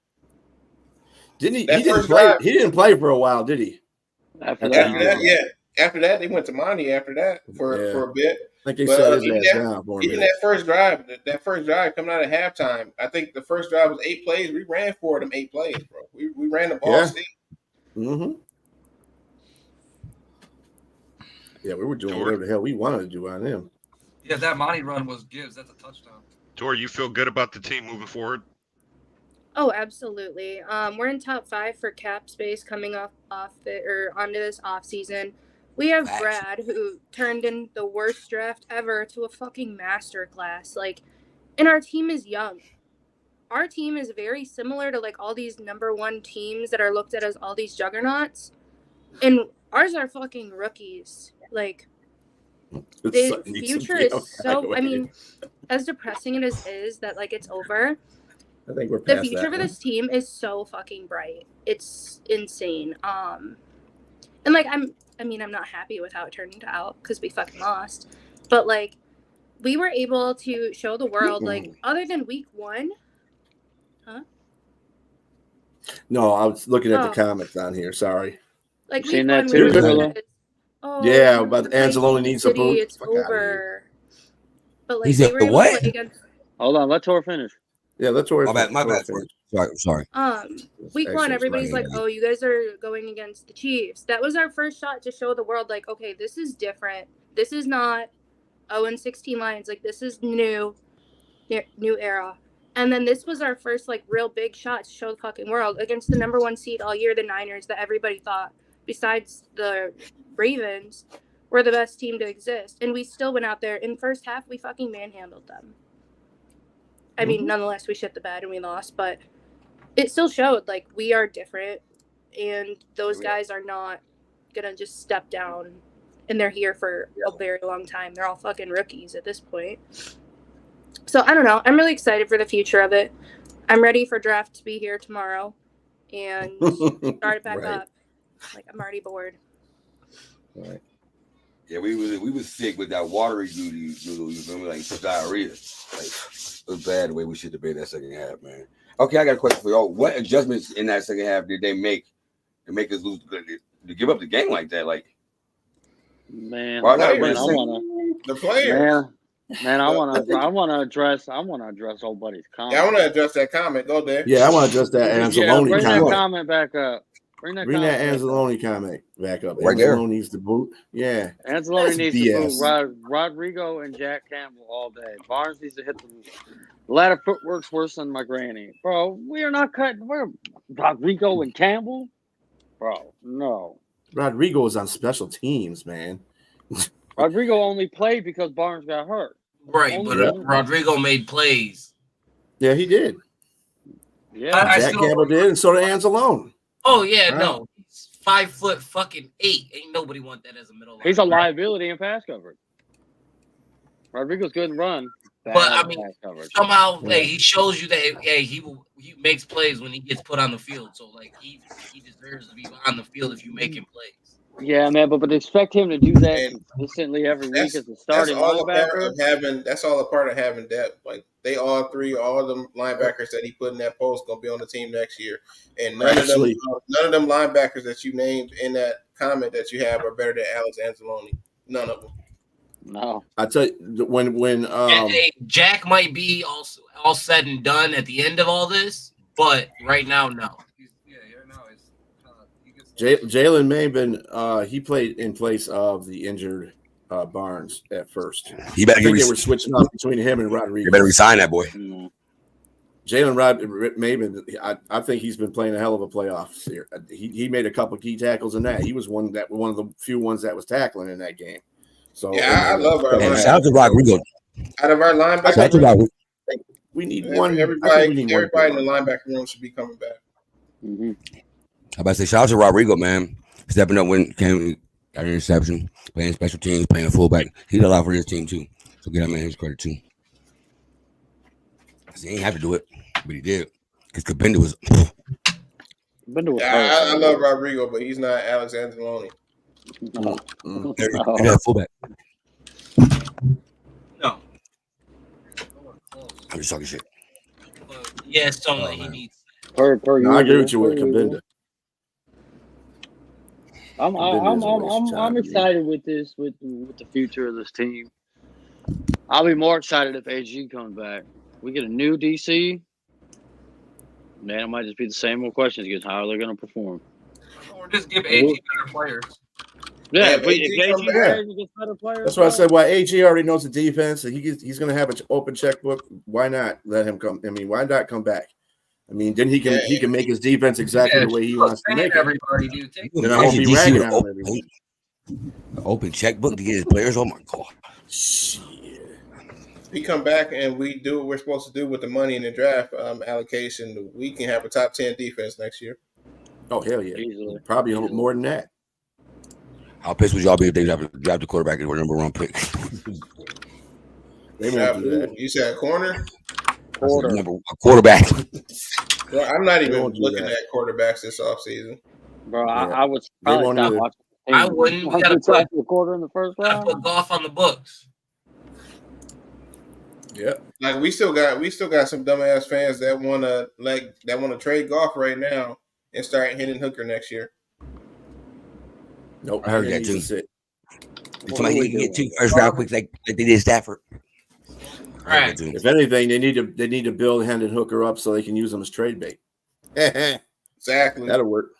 Didn't he? He didn't play for a while, did he? After that, they went to Monty after that for a bit. I think he shut his ass down for a minute. Even that first drive coming out of halftime, I think the first drive was 8 plays. We ran for them 8 plays, bro. We ran the ball still. Mm-hmm. Yeah, we were doing whatever the hell we wanted to do on them. Yeah, that Monty run was Gibbs. That's a touchdown. Tori, you feel good about the team moving forward? Oh, absolutely. We're in top 5 for cap space coming onto this off season. We have Brad, who turned in the worst draft ever to a fucking masterclass. And our team is young. Our team is very similar to all these number 1 teams that are looked at as all these juggernauts, and ours are fucking rookies. The future is so. I mean, as depressing it is that it's over. I think we're the past future that for this team is so fucking bright. It's insane. And I'm not happy with how it turned out because we fucking lost. But we were able to show the world other than week 1. Huh? No, I was looking at the comments on here. Sorry. Seen that too, yeah, but Anzalone needs a boot. It's over. But He they said were able to what? play against. Hold on, let Tor finish. Yeah, that's where. My bad. Sorry. Week 1, everybody's oh, you guys are going against the Chiefs. That was our first shot to show the world, okay, this is different. This is not 0-16 Lions. This is new era. And then this was our first real big shot to show the fucking world against the number 1 seed all year, the Niners, that everybody thought, besides the Ravens, were the best team to exist. And we still went out there. In first half, we fucking manhandled them. I mean, nonetheless, we shit the bed and we lost, but it still showed we are different, and those guys are not gonna just step down, and they're here for a very long time. They're all fucking rookies at this point. So I don't know. I'm really excited for the future of it. I'm ready for draft to be here tomorrow and start it back up. I'm already bored. Right. Yeah, we was sick with that watery noodle. You feel me? Diarrhea. It was bad the way we should have been that second half, man. Okay, I got a question for y'all. What adjustments in that second half did they make to make us lose, to give up the game like that? Man, The players. Man, I want to address old buddy's comment. Yeah, I want to address that comment. Go there. Yeah, I want to address that Anzalone bring comment. that comment back up. Bring that Bring that comment back up. Anzalone comment back up. Right there. Anzalone needs to boot. Yeah. Anzalone That's needs BS. to boot Rodrigo and Jack Campbell all day. Barnes needs to hit the ladder footwork's worse than my granny. Bro, we are not cutting. We're Rodrigo and Campbell? Bro, no. Rodrigo is on special teams, man. Rodrigo only played because Barnes got hurt. Right, but Yeah. Rodrigo made plays. Yeah, he did. Yeah. I Jack still- Campbell did, and so did Anzalone. Oh yeah, Right. no, he's 5'8". Ain't nobody want that as a middle. He's a linebacker. liability in pass coverage. Rodrigo's good and run. But bad I in mean, pass coverage. somehow, Yeah. hey, he shows you that hey, he makes plays when he gets put on the field. So like he deserves to be on the field if you make him plays. Yeah, man, but expect him to do that And consistently every week That's, as a that's starting all a part linebacker. of having. That's all a part of having depth. Like all of them linebackers that he put in that post gonna be on the team next year. And none Actually- of them linebackers that you named in that comment that you have are better than Alex Anzalone. None of them. No. I tell you, when Hey, Jack might be all said and done at the end of all this, but right now, no. Jalen Maben, he played in place of the injured Barnes at first. He better I get think they were switching up between him and you Rodriguez. better resign that boy. Mm. Jalen Maben, I think he's been playing a hell of a playoffs here. He made a couple key tackles in that. He was one of the few ones that was tackling in that game. So Yeah, I love our And linebackers. shout out to Rodrigo. Out of our Shout out to linebackers, Rodrigo. we need one. I think everybody we need in one the good one. linebacker room should be coming back. Mm-hmm. I about to say shout out to Rodrigo, man. Stepping up when came got an interception, playing special teams, playing fullback. He did a lot for his team too. So get that man his credit too. 'Cause he ain't have to do it, but he did. Because Kabinda was Yeah, I love Rodrigo, but he's not Alex Anzalone. No. yeah, fullback. No. I'm just talking shit. But yeah, something Oh, that he man. needs. No, I agree with you with Kabinda. I'm excited with this with the future of this team. I'll be more excited if AG comes back. We get a new DC. Man, it might just be the same old questions because how are they going to perform? Or just give AG better players. Yeah, Yeah, if AG come back. gets better players. That's why I said, why AG already knows the defense, and he's going to have an open checkbook. Why not let him come? I mean, why not come back? I mean, then he can make his defense exactly the way he wants to make it. Everybody do take Then I won't be DC ragging with on an him every week. open checkbook to get his players. Oh my god. Shit. We come back and we do what we're supposed to do with the money in the draft allocation. We can have a top 10 defense next year. Oh hell yeah, Easily. probably more than that. How pissed would y'all be if they draft the quarterback as their number one pick? They won't do that. You said corner? A quarterback. Well, I'm not They even won't do looking that. at quarterbacks this offseason. Bro, Yeah. I would They probably won't stop either. watching. I wouldn't. We gotta put- a quarter in the first Gotta round. put golf on the books. Yeah, Like we still got some dumbass fans that wanna trade golf right now and start hitting Hooker next year. nope. I heard He that needs to too. sit. Somebody he can get 2 first round quick like they did Stafford. I heard that too. If anything, they need to build Hendon Hooker up so they can use him as trade bait. Exactly. That'll work.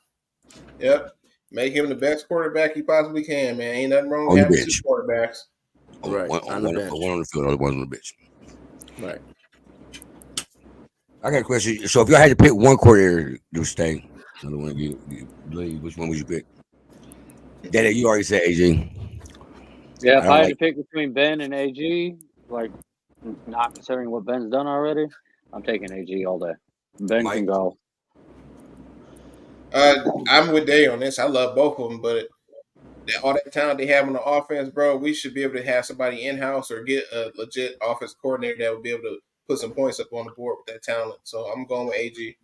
Yep. Make him the best quarterback he possibly can, man. Ain't nothing wrong On with the having bench. 2 quarterbacks. Right, One on the bench. on the field, other one on the bench. Right. I got a question. So if y'all had to pick one quarter to stay, another one you leave, which one would you pick? Daddy, you already said AJ. Yeah, if I I had like- to pick between Ben and AG, like not considering what Ben's done already, I'm taking AG all day. Ben Mike? can go. I'm with Day on this. I love both of them, but all that talent they have on the offense, bro, we should be able to have somebody in house or get a legit offense coordinator that would be able to put some points up on the board with that talent. So I'm going with AG.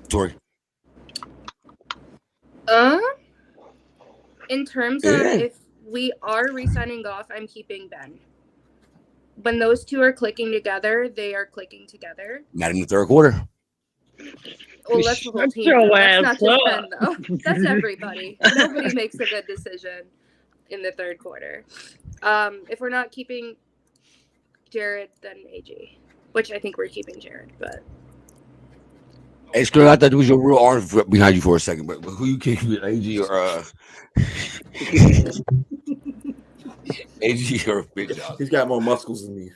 Tori. In terms of Yeah. if we are re-signing Goff, I'm keeping Ben. When those two are clicking together, they are clicking together. Not in the third quarter. Well, that's the whole Shut team. your Though. ass That's not just up. Ben, though. That's everybody. Nobody makes a good decision in the third quarter. If we're not keeping Jared, then AG, which I think we're keeping Jared. But Hey, Screen, I thought it was your real arm behind you for a second, but who you kicking with, AG or AG or Big Johnson? He's got more muscles than me.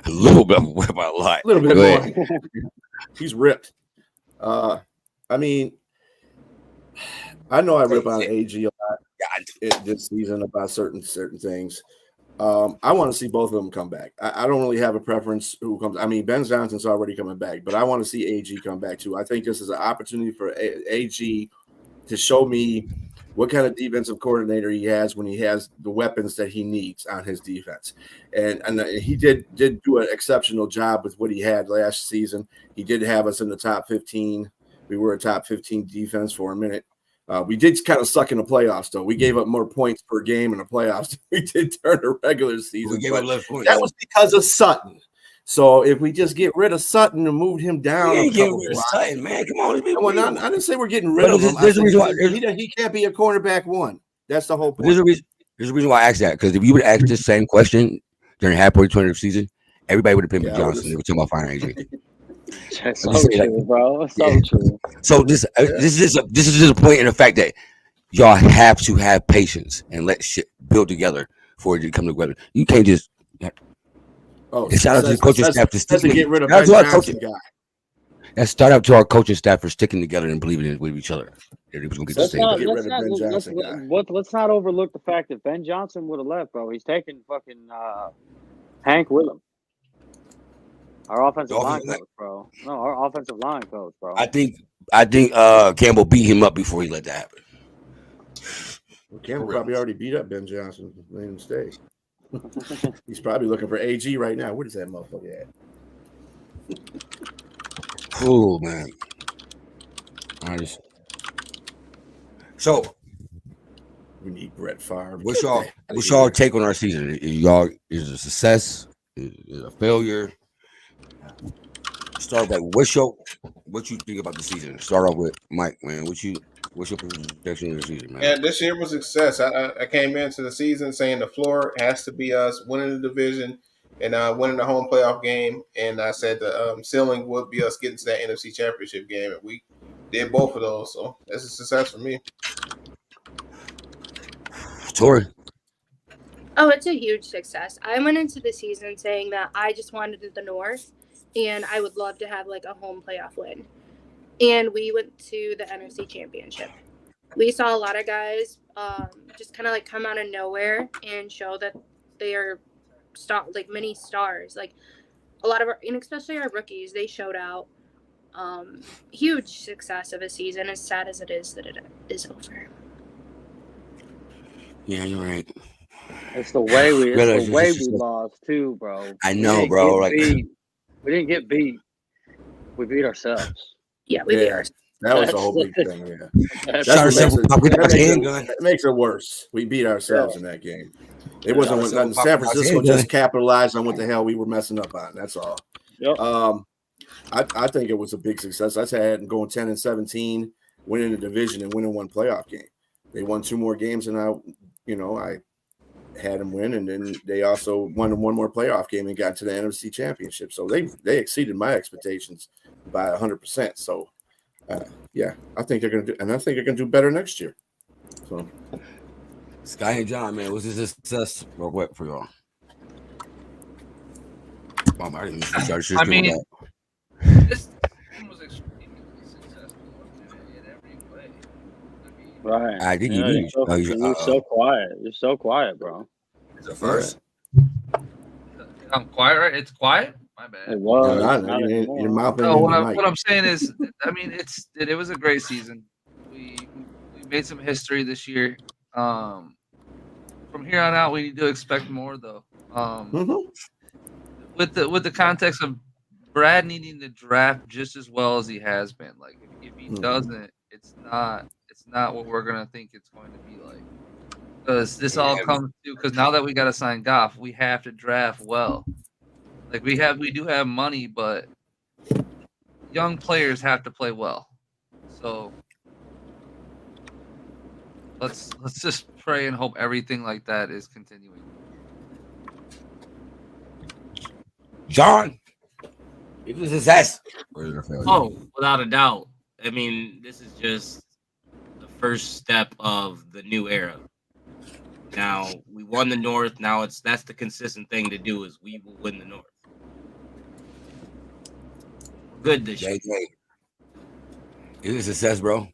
A little bit, about a lot. A little bit Go more. ahead. He's ripped. I mean, I know I rip on AG a lot this season about certain things. I want to see both of them come back. I don't really have a preference who comes. I mean, Ben Johnson's already coming back, but I want to see AG come back too. I think this is an opportunity for AG to show me what kind of defensive coordinator he has when he has the weapons that he needs on his defense. And he did do an exceptional job with what he had last season. He did have us in the top 15. We were a top 15 defense for a minute. We did kind of suck in the playoffs, though. We gave up more points per game in the playoffs than we did during the regular season. We gave up less points. That was because of Sutton. So if we just get rid of Sutton and moved him down, We ain't getting rid of Sutton, man. Come on, I didn't say we're getting rid of him. There's a reason why. He can't be a cornerback one. That's the whole point. There's a reason why I asked that, because if you would ask this same question during halfway point of the season, everybody would have picked Johnson. They were talking about firing AG. That's so true, bro. So true. So this is just a point in the fact that y'all have to have patience and let shit build together for it to come together. You can't just. Shout out to the coaching staff for sticking. Get rid of Ben Johnson guy. Let's start out to our coaching staff for sticking together and believing with each other. Let's not overlook the fact that Ben Johnson would have left, bro. He's taking fucking Hank with him. Our offensive line coach, bro. No, our offensive line coach, bro. I think Campbell beat him up before he let that happen. Well, Campbell probably already beat up Ben Johnson. Made him stay. He's probably looking for AG right now. What is that motherfucker at? Oh man. So we need Brett Favre. What's y'all take on our season? Y'all is it a success? Is it a failure? Start back. What you think about the season? Start off with Mike, man. What's your projection of the season, man? Yeah, this year was a success. I came into the season saying the floor has to be us winning the division and winning the home playoff game, and I said the ceiling would be us getting to that NFC Championship game, and we did both of those. So that's a success for me. Tori. Oh, it's a huge success. I went into the season saying that I just wanted the North, and I would love to have like a home playoff win. And we went to the NFC Championship. We saw a lot of guys just kind of like come out of nowhere and show that they are mini stars. Like a lot of and especially our rookies, they showed out. Huge success of a season, as sad as it is that it is over. Yeah, you're right. It's the way we lost too, bro. I know, bro. Like we didn't get beat. We beat ourselves. Yeah, we beat ourselves. That was the whole big thing. Yeah, that makes it worse. We beat ourselves in that game. It wasn't when San Francisco just capitalized on what the hell we were messing up on. That's all. Yep. I think it was a big success. I had them going 10-17, winning the division and winning one playoff game. They won 2 more games, and I had them win, and then they also won one more playoff game and got to the NFC Championship. So they exceeded my expectations by 100%. So yeah, I think they're gonna do, and I think they're gonna do better next year. So Sky and John, man, was this a success or what for y'all? I mean, this team was extremely successful in every way. Right. I think you're so quiet. You're so quiet, bro. It's a first. I'm quiet, right? It's quiet. My bad. It was. Your mouth. No, what I'm saying is, I mean, it was a great season. We made some history this year. From here on out, we need to expect more, though. With the context of Brad needing to draft just as well as he has been. Like if he doesn't, it's not what we're gonna think it's going to be like. Because this all comes to because now that we got to sign Goff, we have to draft well. Like we do have money, but young players have to play well. So let's just pray and hope everything like that is continuing. John, it was a success. Oh, without a doubt. I mean, this is just the first step of the new era. Now we won the North. Now that's the consistent thing to do is we will win the North. Good this year. JJ, it is a success, bro.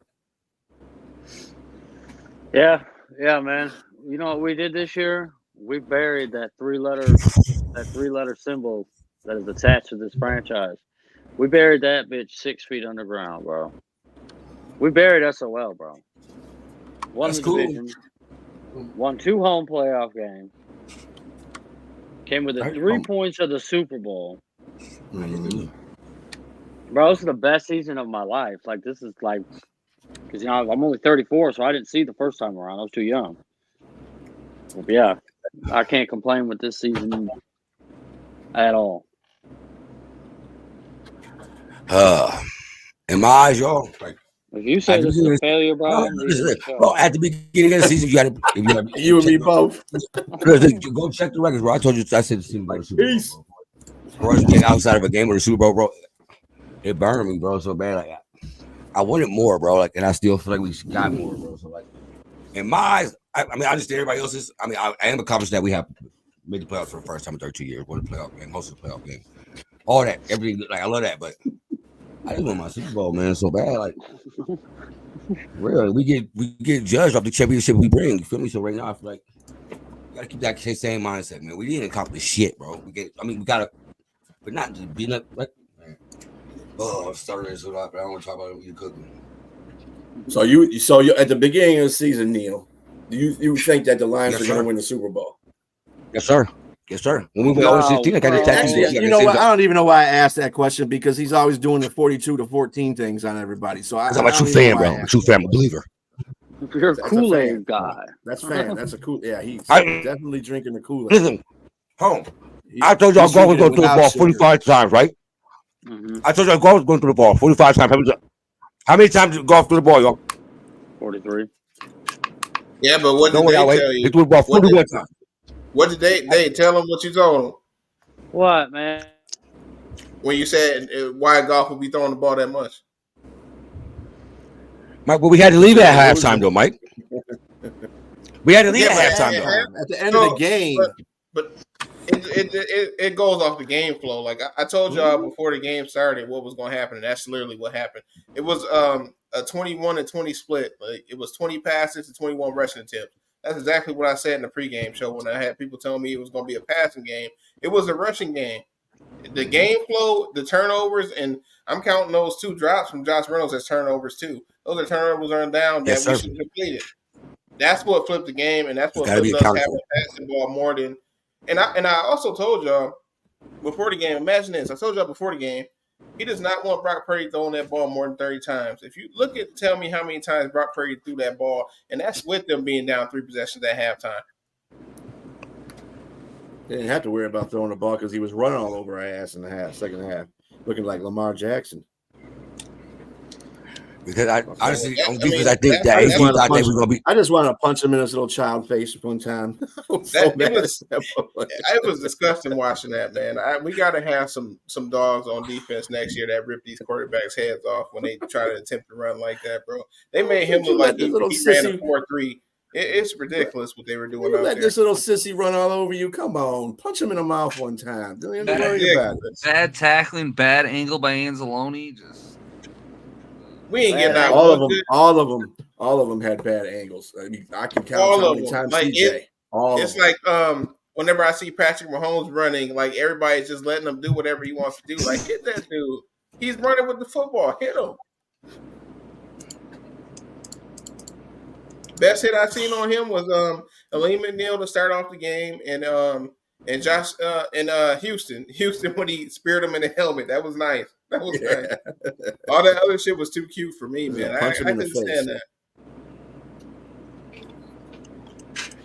Yeah, man. You know what we did this year? We buried that three-letter symbol that is attached to this franchise. We buried that bitch 6 feet underground, bro. We buried SOL, bro. Won That's the cool. division. Won 2 home playoff games. Came within Right. 3 points of the Super Bowl. Mhm. Bro, this is the best season of my life. Like, this is like, because, you know, I'm only 34, so I didn't see the first time around. I was too young. But yeah, I can't complain with this season at all. In my eyes, y'all, like, If you say this is a failure, bro, bro, at the beginning of the season, you got to You and me both. Go check the records, bro. I told you, I said the team by the Super Bowl. For us to get outside of a game or the Super Bowl, bro, it burned me, bro, so bad. Like, I wanted more, bro. Like, and I still feel like we got more, bro. So, like, in my eyes, I mean, I understand everybody else's. I mean, I am accomplished that we have made the playoffs for the first time in 32 years, won the playoff game, hosted the playoff game, all that, everything. Like, I love that, but I just want my Super Bowl, man, so bad. Like, really, we get judged off the championship we bring. You feel me? So right now, I feel like you gotta keep that same mindset, man. We didn't accomplish shit, bro. We gotta, but not just being like, man. Oh, I'm starting this up, but I don't want to talk about it. You cooking. So you at the beginning of the season, Neil, do you think that the Lions Yes, are going sir. to win the Super Bowl? Yes, sir. Yes, sir. When we went 0-16, I got to text Actually, you know what? I don't even know why I asked that question because he's always doing the 42-14 things on everybody. So I'm a true fan, bro. I'm a true fan, a believer. You're a That's Kool-Aid fan. guy. That's fan. That's a cool. Yeah, he's I- definitely drinking the Kool-Aid. Listen, home. I told y'all Golf was going through the ball 45 times, right? Mm-hmm. I told y'all Golf was going through the ball 45 times. How many times did Golf through the ball, y'all? 43. Yeah, but what did Don't they worry, tell He you? threw the ball 41 times. What did they tell them? What you told them What, man? when you said why Golf would be throwing the ball that much? Mike, but we had to leave at halftime, though, Mike. We had to leave at halftime, though. At the end of the game. But it goes off the game flow. Like I told y'all before the game started what was going to happen, and that's literally what happened. It was a 21-20 split. Like it was 20 passes to 21 rushing attempts. That's exactly what I said in the pregame show when I had people telling me it was going to be a passing game. It was a rushing game. The game flow, the turnovers, and I'm counting those 2 drops from Josh Reynolds as turnovers too. Those are turnovers earned down that we should have completed. That's what flipped the game, and that's what flipped us having to pass the ball more than. And I also told y'all before the game. Imagine this. I told y'all before the game. He does not want Brock Purdy throwing that ball more than 30 times. If you tell me how many times Brock Purdy threw that ball, and that's with them being down 3 possessions at halftime. They didn't have to worry about throwing the ball because he was running all over our ass in the second half, looking like Lamar Jackson. Because I honestly, on defense, I think that AZ thought they was going to be. I just want to punch him in his little child face one time. It was disgusting watching that, man. We got to have some dogs on defense next year that rip these quarterbacks' heads off when they try to attempt to run like that, bro. They made him look like he ran a 4-3. It's ridiculous what they were doing out let there. this little sissy run all over you. Come on, punch him in the mouth one time. Don't even worry about it. Bad tackling, bad angle by Anzalone. Just we ain't getting out. All of them had bad angles. I mean, I can count all how of many them. times Like it's like whenever I see Patrick Mahomes running, like everybody's just letting him do whatever he wants to do. Like hit that dude. He's running with the football. Hit him. Best hit I seen on him was Aleem McNeil to start off the game, and Josh and Houston when he speared him in the helmet. That was nice. That was nice. All that other shit was too cute for me, man. I couldn't stand that.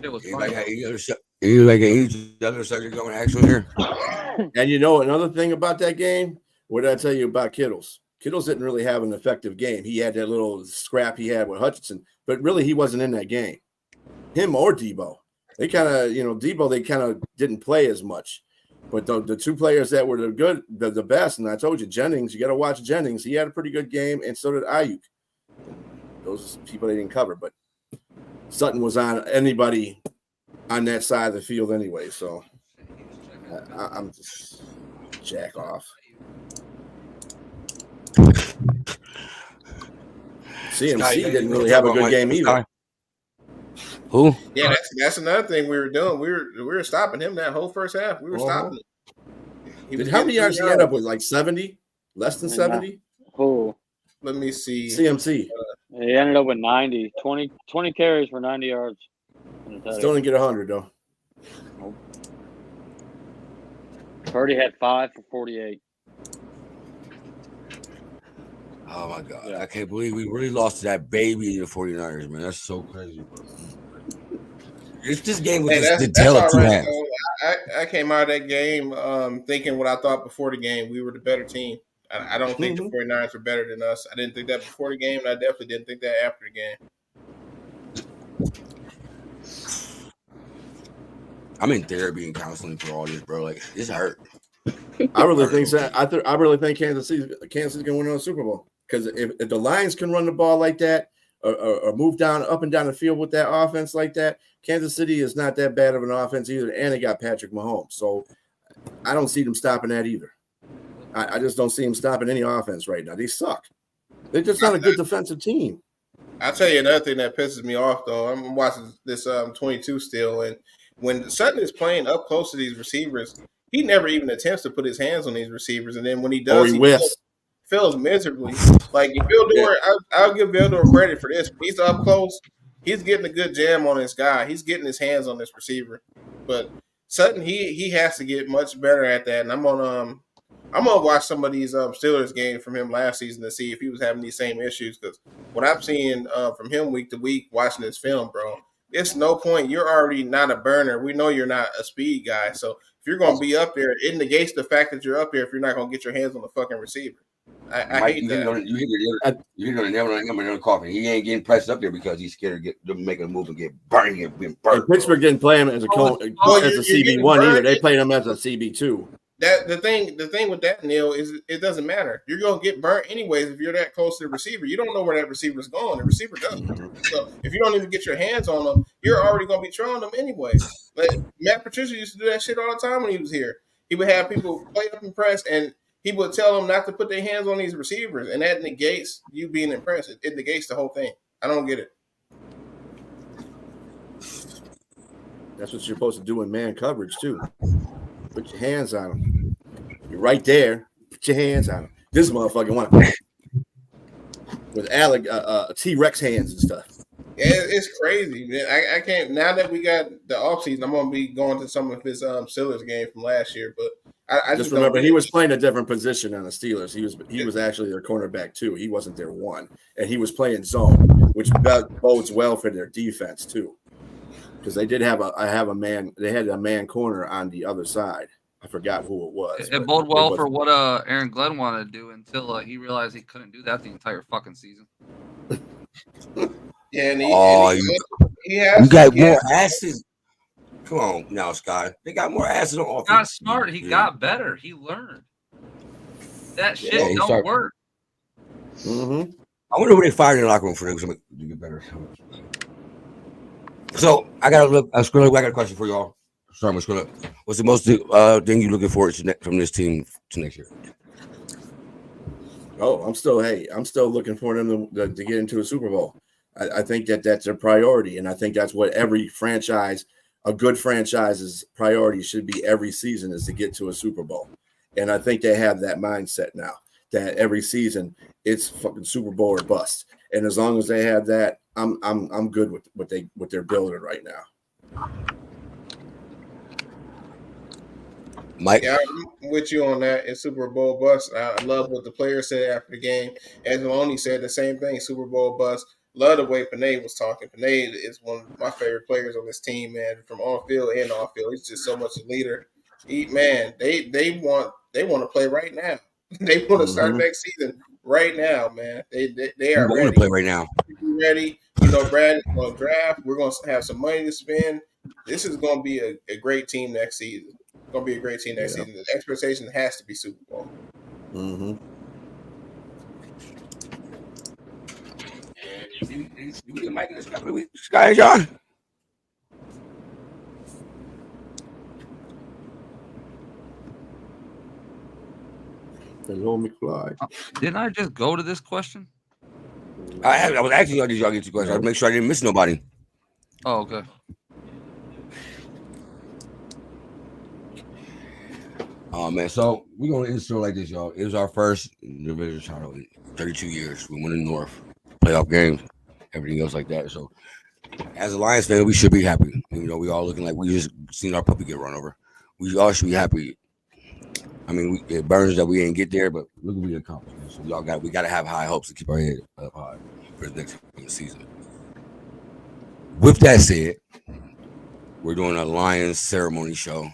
it was You funny. like any other subject going action here? And you know another thing about that game? What did I tell you about Kittles? Kittles didn't really have an effective game. He had that little scrap he had with Hutchinson, but really he wasn't in that game. Him or Debo. They kind of, Debo, they kind of didn't play as much. But the two players that were the best, and I told you, Jennings, you got to watch Jennings. He had a pretty good game, and so did Ayuk. Those people they didn't cover, but Sutton was on anybody on that side of the field anyway. So I'm just jack off. CMC didn't really have a good game either. Who? Yeah, that's another thing we were doing. We were stopping him that whole first half. We were stopping him. How many yards did he end up with? Like 70? Less than 70? Who? Let me see. CMC. He ended up with 90. 20 carries for 90 yards. Still didn't get 100 though. Nope. Purdy had 5 for 48. Oh my God. I can't believe we really lost to that baby in the 49ers, man. That's so crazy, bro. This game was just the tale of two halves. I came out of that game thinking what I thought before the game. We were the better team. I don't think the 49ers were better than us. I didn't think that before the game, and I definitely didn't think that after the game. I'm in therapy and counseling for all this, bro. Like, this hurt. I really think so. I really think Kansas City's gonna win on the Super Bowl, because if the Lions can run the ball like that or move up and down the field with that offense like that, Kansas City is not that bad of an offense either, and they got Patrick Mahomes. So I don't see them stopping that either. I just don't see them stopping any offense right now. They suck. They're just not a good defensive team. I'll tell you another thing that pisses me off, though. I'm watching this 22 still, and when Sutton is playing up close to these receivers, he never even attempts to put his hands on these receivers, and then when he does, he whiffs. Fails miserably. Like Vildor, I'll give Vildor credit for this. When he's up close, he's getting a good jam on this guy. He's getting his hands on this receiver. But Sutton, he has to get much better at that. And I'm gonna watch some of these Steelers games from him last season to see if he was having these same issues. Because what I'm seeing from him week to week watching this film, bro, it's no point. You're already not a burner. We know you're not a speed guy. So if you're going to be up there, it negates the fact that you're up there if you're not going to get your hands on the fucking receiver. I hate that. You hit on the nail on the coffin. He ain't getting pressed up there because he's scared to make a move and get burned. Pittsburgh didn't play him as a CB1 either. They played him as a CB2. That the thing with that, Neil, is it doesn't matter. You're gonna get burnt anyways if you're that close to the receiver. You don't know where that receiver's going. The receiver doesn't. So if you don't even get your hands on them, you're already gonna be throwing them anyways. Like Matt Patricia used to do that shit all the time when he was here. He would have people play up and press, and he would tell them not to put their hands on these receivers, and that negates you being impressed. It negates the whole thing. I don't get it. That's what you're supposed to do in man coverage too. Put your hands on him. You're right there. Put your hands on him. This motherfucker want with Alec T-Rex hands and stuff. Yeah, it's crazy, man. I can't. Now that we got the offseason, I'm gonna be going to some of his Steelers game from last year. But I just remember he was playing a different position on the Steelers. He was actually their cornerback too. He wasn't their one, and he was playing zone, which bodes well for their defense too. Because they did have a man. They had a man corner on the other side. I forgot who it was. It bode well for what Aaron Glenn wanted to do until he realized he couldn't do that the entire fucking season. Yeah, and you got more asses. Come on now, Scott. They got more asses on offense. He got smart. He got better. He learned. That shit don't work. Mm-hmm. I wonder who they fired in the locker room for them to get better. So I got a question for y'all. Sorry, I'm scroll up. What's the most thing you looking forward to from this team to next year? Oh, I'm still looking for them to get into a Super Bowl. I think that's a priority, and I think that's what every franchise, a good franchise's priority should be every season, is to get to a Super Bowl. And I think they have that mindset now that every season it's fucking Super Bowl or bust. And as long as they have that, I'm good with what they're building right now. Mike? Yeah, I'm with you on that. It's Super Bowl bust. I love what the players said after the game. Anzalone said the same thing, Super Bowl bust. Love the way Panay was talking. Panay is one of my favorite players on this team, man, from on field and off field. He's just so much a leader. They want to play right now. They want to start next season right now, man. They are ready to play right now. Ready. You know, Brad, we're going to draft. We're going to have some money to spend. This is going to be a great team next season. gonna be a great team next season. The expectation has to be Super Bowl. Mm-hmm. Sky John. Hello, McFly. Didn't I just go to this question? I was asking y'all, did y'all get your questions? I make sure I didn't miss nobody. Oh, okay. Oh man, so we're gonna end the show like this, y'all. It was our first division title in 32 years. We won in the North, playoff games, everything else like that. So, as a Lions fan, we should be happy. You know, we all looking like we just seen our puppy get run over. We all should be happy. I mean, it burns that we didn't get there, but look what we accomplished. So we got to have high hopes to keep our head up high for the next season. With that said, we're doing a Lions ceremony show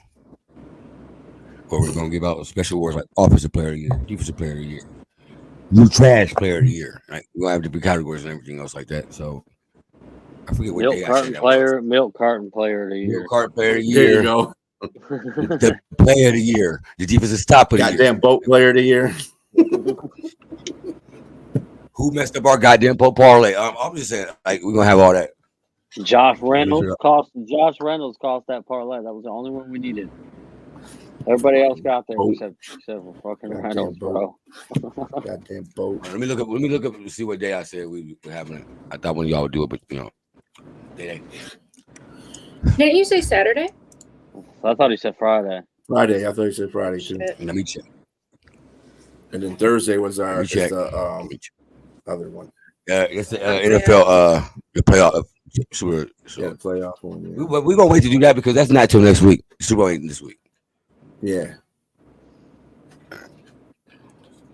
where we're going to give out special awards like Offensive Player of the Year, Defensive Player of the Year, New Trash Player of the Year. Right? We're going to have different categories and everything else like that. So I forget what day I said that was. Milk Carton Player of the Year. Milk Carton Player of the There Year. you go. The Player of the Year. The Defensive Stop of the Year. Goddamn boat player of the year. Who messed up our goddamn parlay? I'm just saying, like, we're going to have all that. Josh Reynolds cost that parlay. That was the only one we needed. Everybody else got there except for fucking Reynolds, bro. Goddamn boat. Let me look up and see what day I said we were having it. I thought one of y'all would do it, but you know, they Didn't you say Saturday? I thought he said Friday. Friday. I thought you said Friday too. Shit. Let me check. And then Thursday was our Let me check. Other one. It's the NFL the playoff super. Yeah, the playoff one. Yeah. We're gonna wait to do that because that's not till next week. Super Bowl ain't this week. Yeah.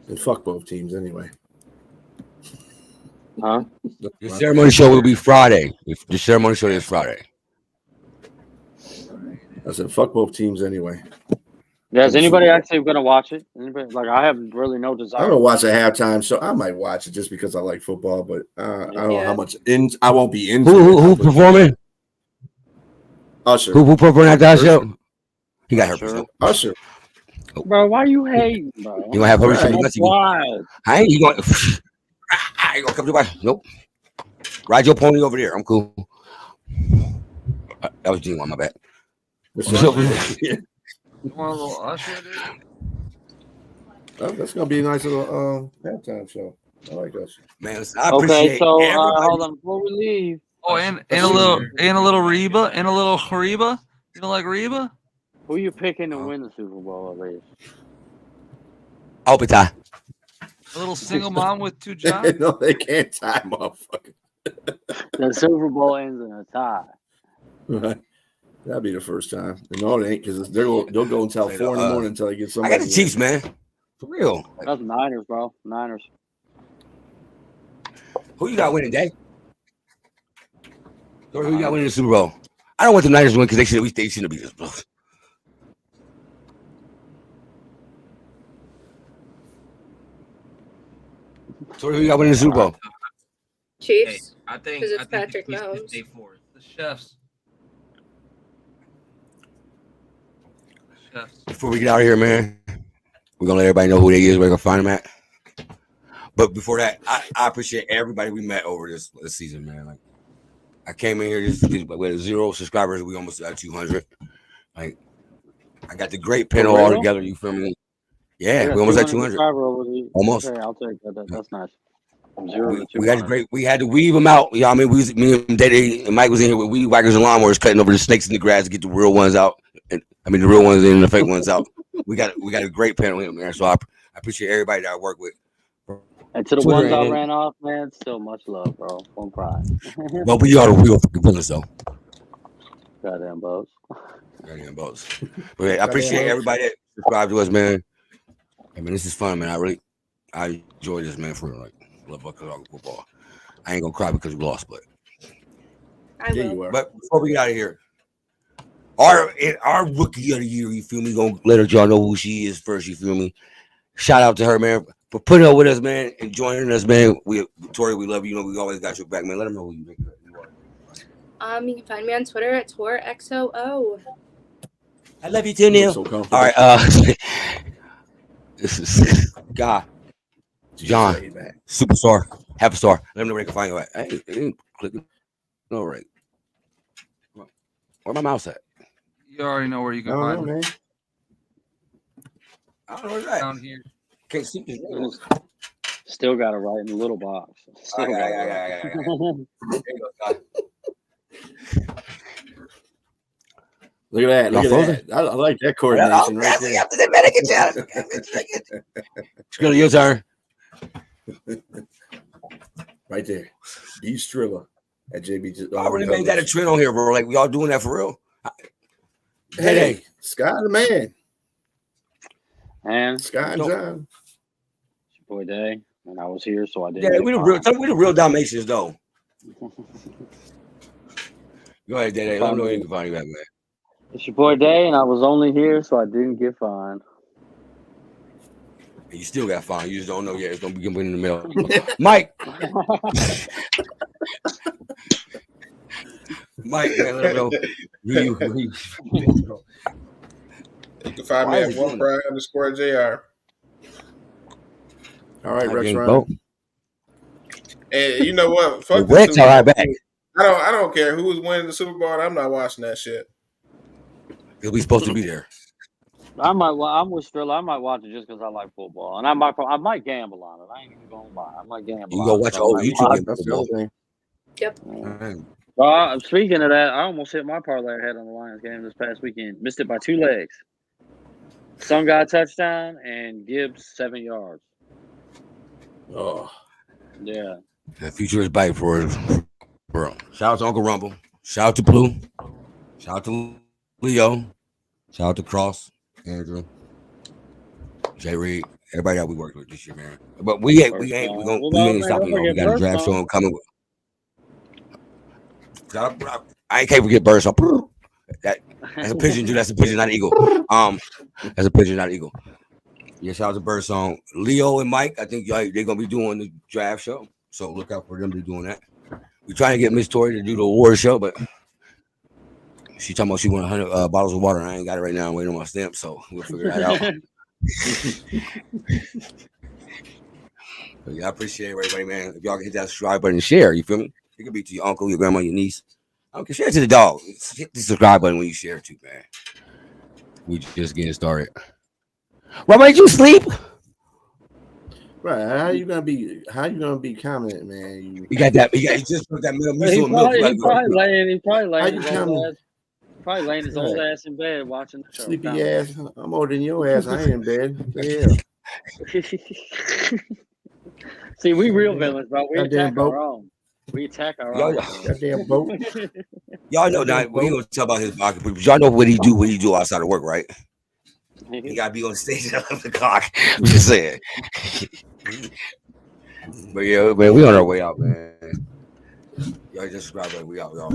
And fuck both teams anyway. Huh? The ceremony show will be Friday. The ceremony show is Friday. I said fuck both teams anyway. Yeah, is anybody actually going to watch it? Anybody? Like, I have really no desire. I'm gonna watch a halftime show. I might watch it just because I like football, but I don't know how much I won't be into. Who performing? Usher. Who performing at that show? He got hurt. Usher. Bro, why you hating, bro? You gonna have her? That's why. I ain't gonna. I ain't gonna come to my. Nope. Ride your pony over there. I'm cool. That was G1, my bad. You want a little Usher, dude? Oh, that's gonna be a nice little halftime show. I like Usher. Man, I appreciate Okay, so everybody. hold on before we leave. Oh, and a little Reba, and a little Reba. You don't like Reba? Who you picking to win the Super Bowl at least? I hope it's I. A little single mom with two jobs. No, they can't tie, motherfucker. The Super Bowl ends in a tie. Right. That'll be the first time. No, it ain't because they'll go until 4 in the morning until they get I somebody. got the Chiefs, man. For real. That's Niners, bro. Niners. Who you got winning, Day? Who you got winning the Super Bowl? I don't want the Niners to win because they shouldn't be this. So who you got winning the Super Bowl? Chiefs. I think Because it's the Patrick Chiefs Mahomes. stay fourth. The chefs. Before we get out of here, man, we're gonna let everybody know who they is, where they're gonna find them at. But before that, I appreciate everybody we met over this season, man. Like, I came in here with 0 subscribers. We almost got 200. Like, I got the great panel all together. You feel me? Yeah, we almost got 200. Almost. Okay, I'll take that. That's nice. We got great. We had to weave them out. You know what I mean? Me and Dede and Mike was in here with weed whackers and lawnmowers, cutting over the snakes in the grass to get the real ones out. And I mean, the real ones in and the fake ones out. We got a great panel here, man. So I appreciate everybody that I work with. And to the ones I ran off, man, still much love, bro. One pride. Well, we are the real fucking villains, though. Goddamn boats. Goddamn boats. But I appreciate everybody that subscribed to us, man. I mean, this is fun, man. I enjoy this, man. For real. Like, love football. I ain't gonna cry because we lost, but I will. But before we get out of here, our rookie of the year, you feel me? Gonna let y'all know who she is first, you feel me? Shout out to her, man, for putting up with us, man, and joining us, man. Tori, we love you. You know, we always got your back, man. Let them know who you are. You can find me on Twitter at TorXOO. I love you too, Neil. So comfortable. All right. This is God. John, superstar, half a star. Let me know where they can find you at. Hey, it ain't clicking. All right. Where my mouse at? You already know where you I can don't find know, me. man. I don't know where that. Down here. Can't see this. Still got it right in the little box. Still got it right. There you go, Scott. Look at that. Look Y'all at that. I like that coordination right there. After the Medicaid challenge. Skrilla, your turn. Right there. D Strilla at JB. I already made that a trend on here, bro. Like, we all doing that for real. Hey, Sky the man. And Sky and John. it's your boy Day, and I was here, so I didn't. Yeah, get we the real Dalmatians, though. Go ahead, Day. Let me know where you can find you at, man. It's your boy Day, and I was only here, so I didn't get fined. And you still got fined. You just don't know yet. It's gonna be in the mail. Mike. Mike, man, let him know. You can find me at @1Pride_JR. All right, Rex Ryan. Ryan. And you know what? Fuck The Rex, all right, back. I don't care who was winning the Super Bowl. I'm not watching that shit. We supposed to be there. I'm with Skrilla. I might watch it just because I like football, and I might gamble on it. I ain't even gonna lie. I might gamble. You go watch on old it. YouTube game. That's the other thing. Yep. Speaking of that, I almost hit my parlay head on the Lions game this past weekend. Missed it by 2 legs. Some guy touchdown and Gibbs 7 yards. Oh, Yeah. The future is bright for bro. Shout out to Uncle Rumble. Shout out to Blue. Shout out to Leo. Shout out to Cross, Andrew, Jay Reed, everybody that we worked with this year, man. But we ain't stopping. We got a draft show coming. I ain't capable of get birds. That's a pigeon, dude. That's a pigeon, not an eagle. That's a pigeon, not an eagle. Yeah, shout out to Birdsong. Leo and Mike, I think they're gonna be doing the draft show, so look out for them to be doing that. We're trying to get Miss Tori to do the award show, but she talking about she want 100 bottles of water. And I ain't got it right now. I'm waiting on my stamp, so we'll figure that out. But yeah, I appreciate everybody, man. If y'all can hit that subscribe button and share, you feel me? It could be to your uncle, your grandma, your niece. I don't care. Share it to the dog. Hit the subscribe button when you share it too, man. We just getting started. Why made you sleep? right. How you gonna be commenting, man? You got that. You just put that milk. He probably laying his Right. old ass in bed watching the show. Sleepy ass. I'm older than your ass. I ain't in bed. Yeah. See, we real villains, bro. We Goddamn attack boat. our own. We attack our Y'all- own. Goddamn boat. Y'all know now. We ain't gonna talk about his pocket, but y'all know what he do outside of work, right? He gotta be on stage at 11 o'clock. I'm just saying. But yeah, man, we on our way out, man. Y'all just subscribe, we out, y'all.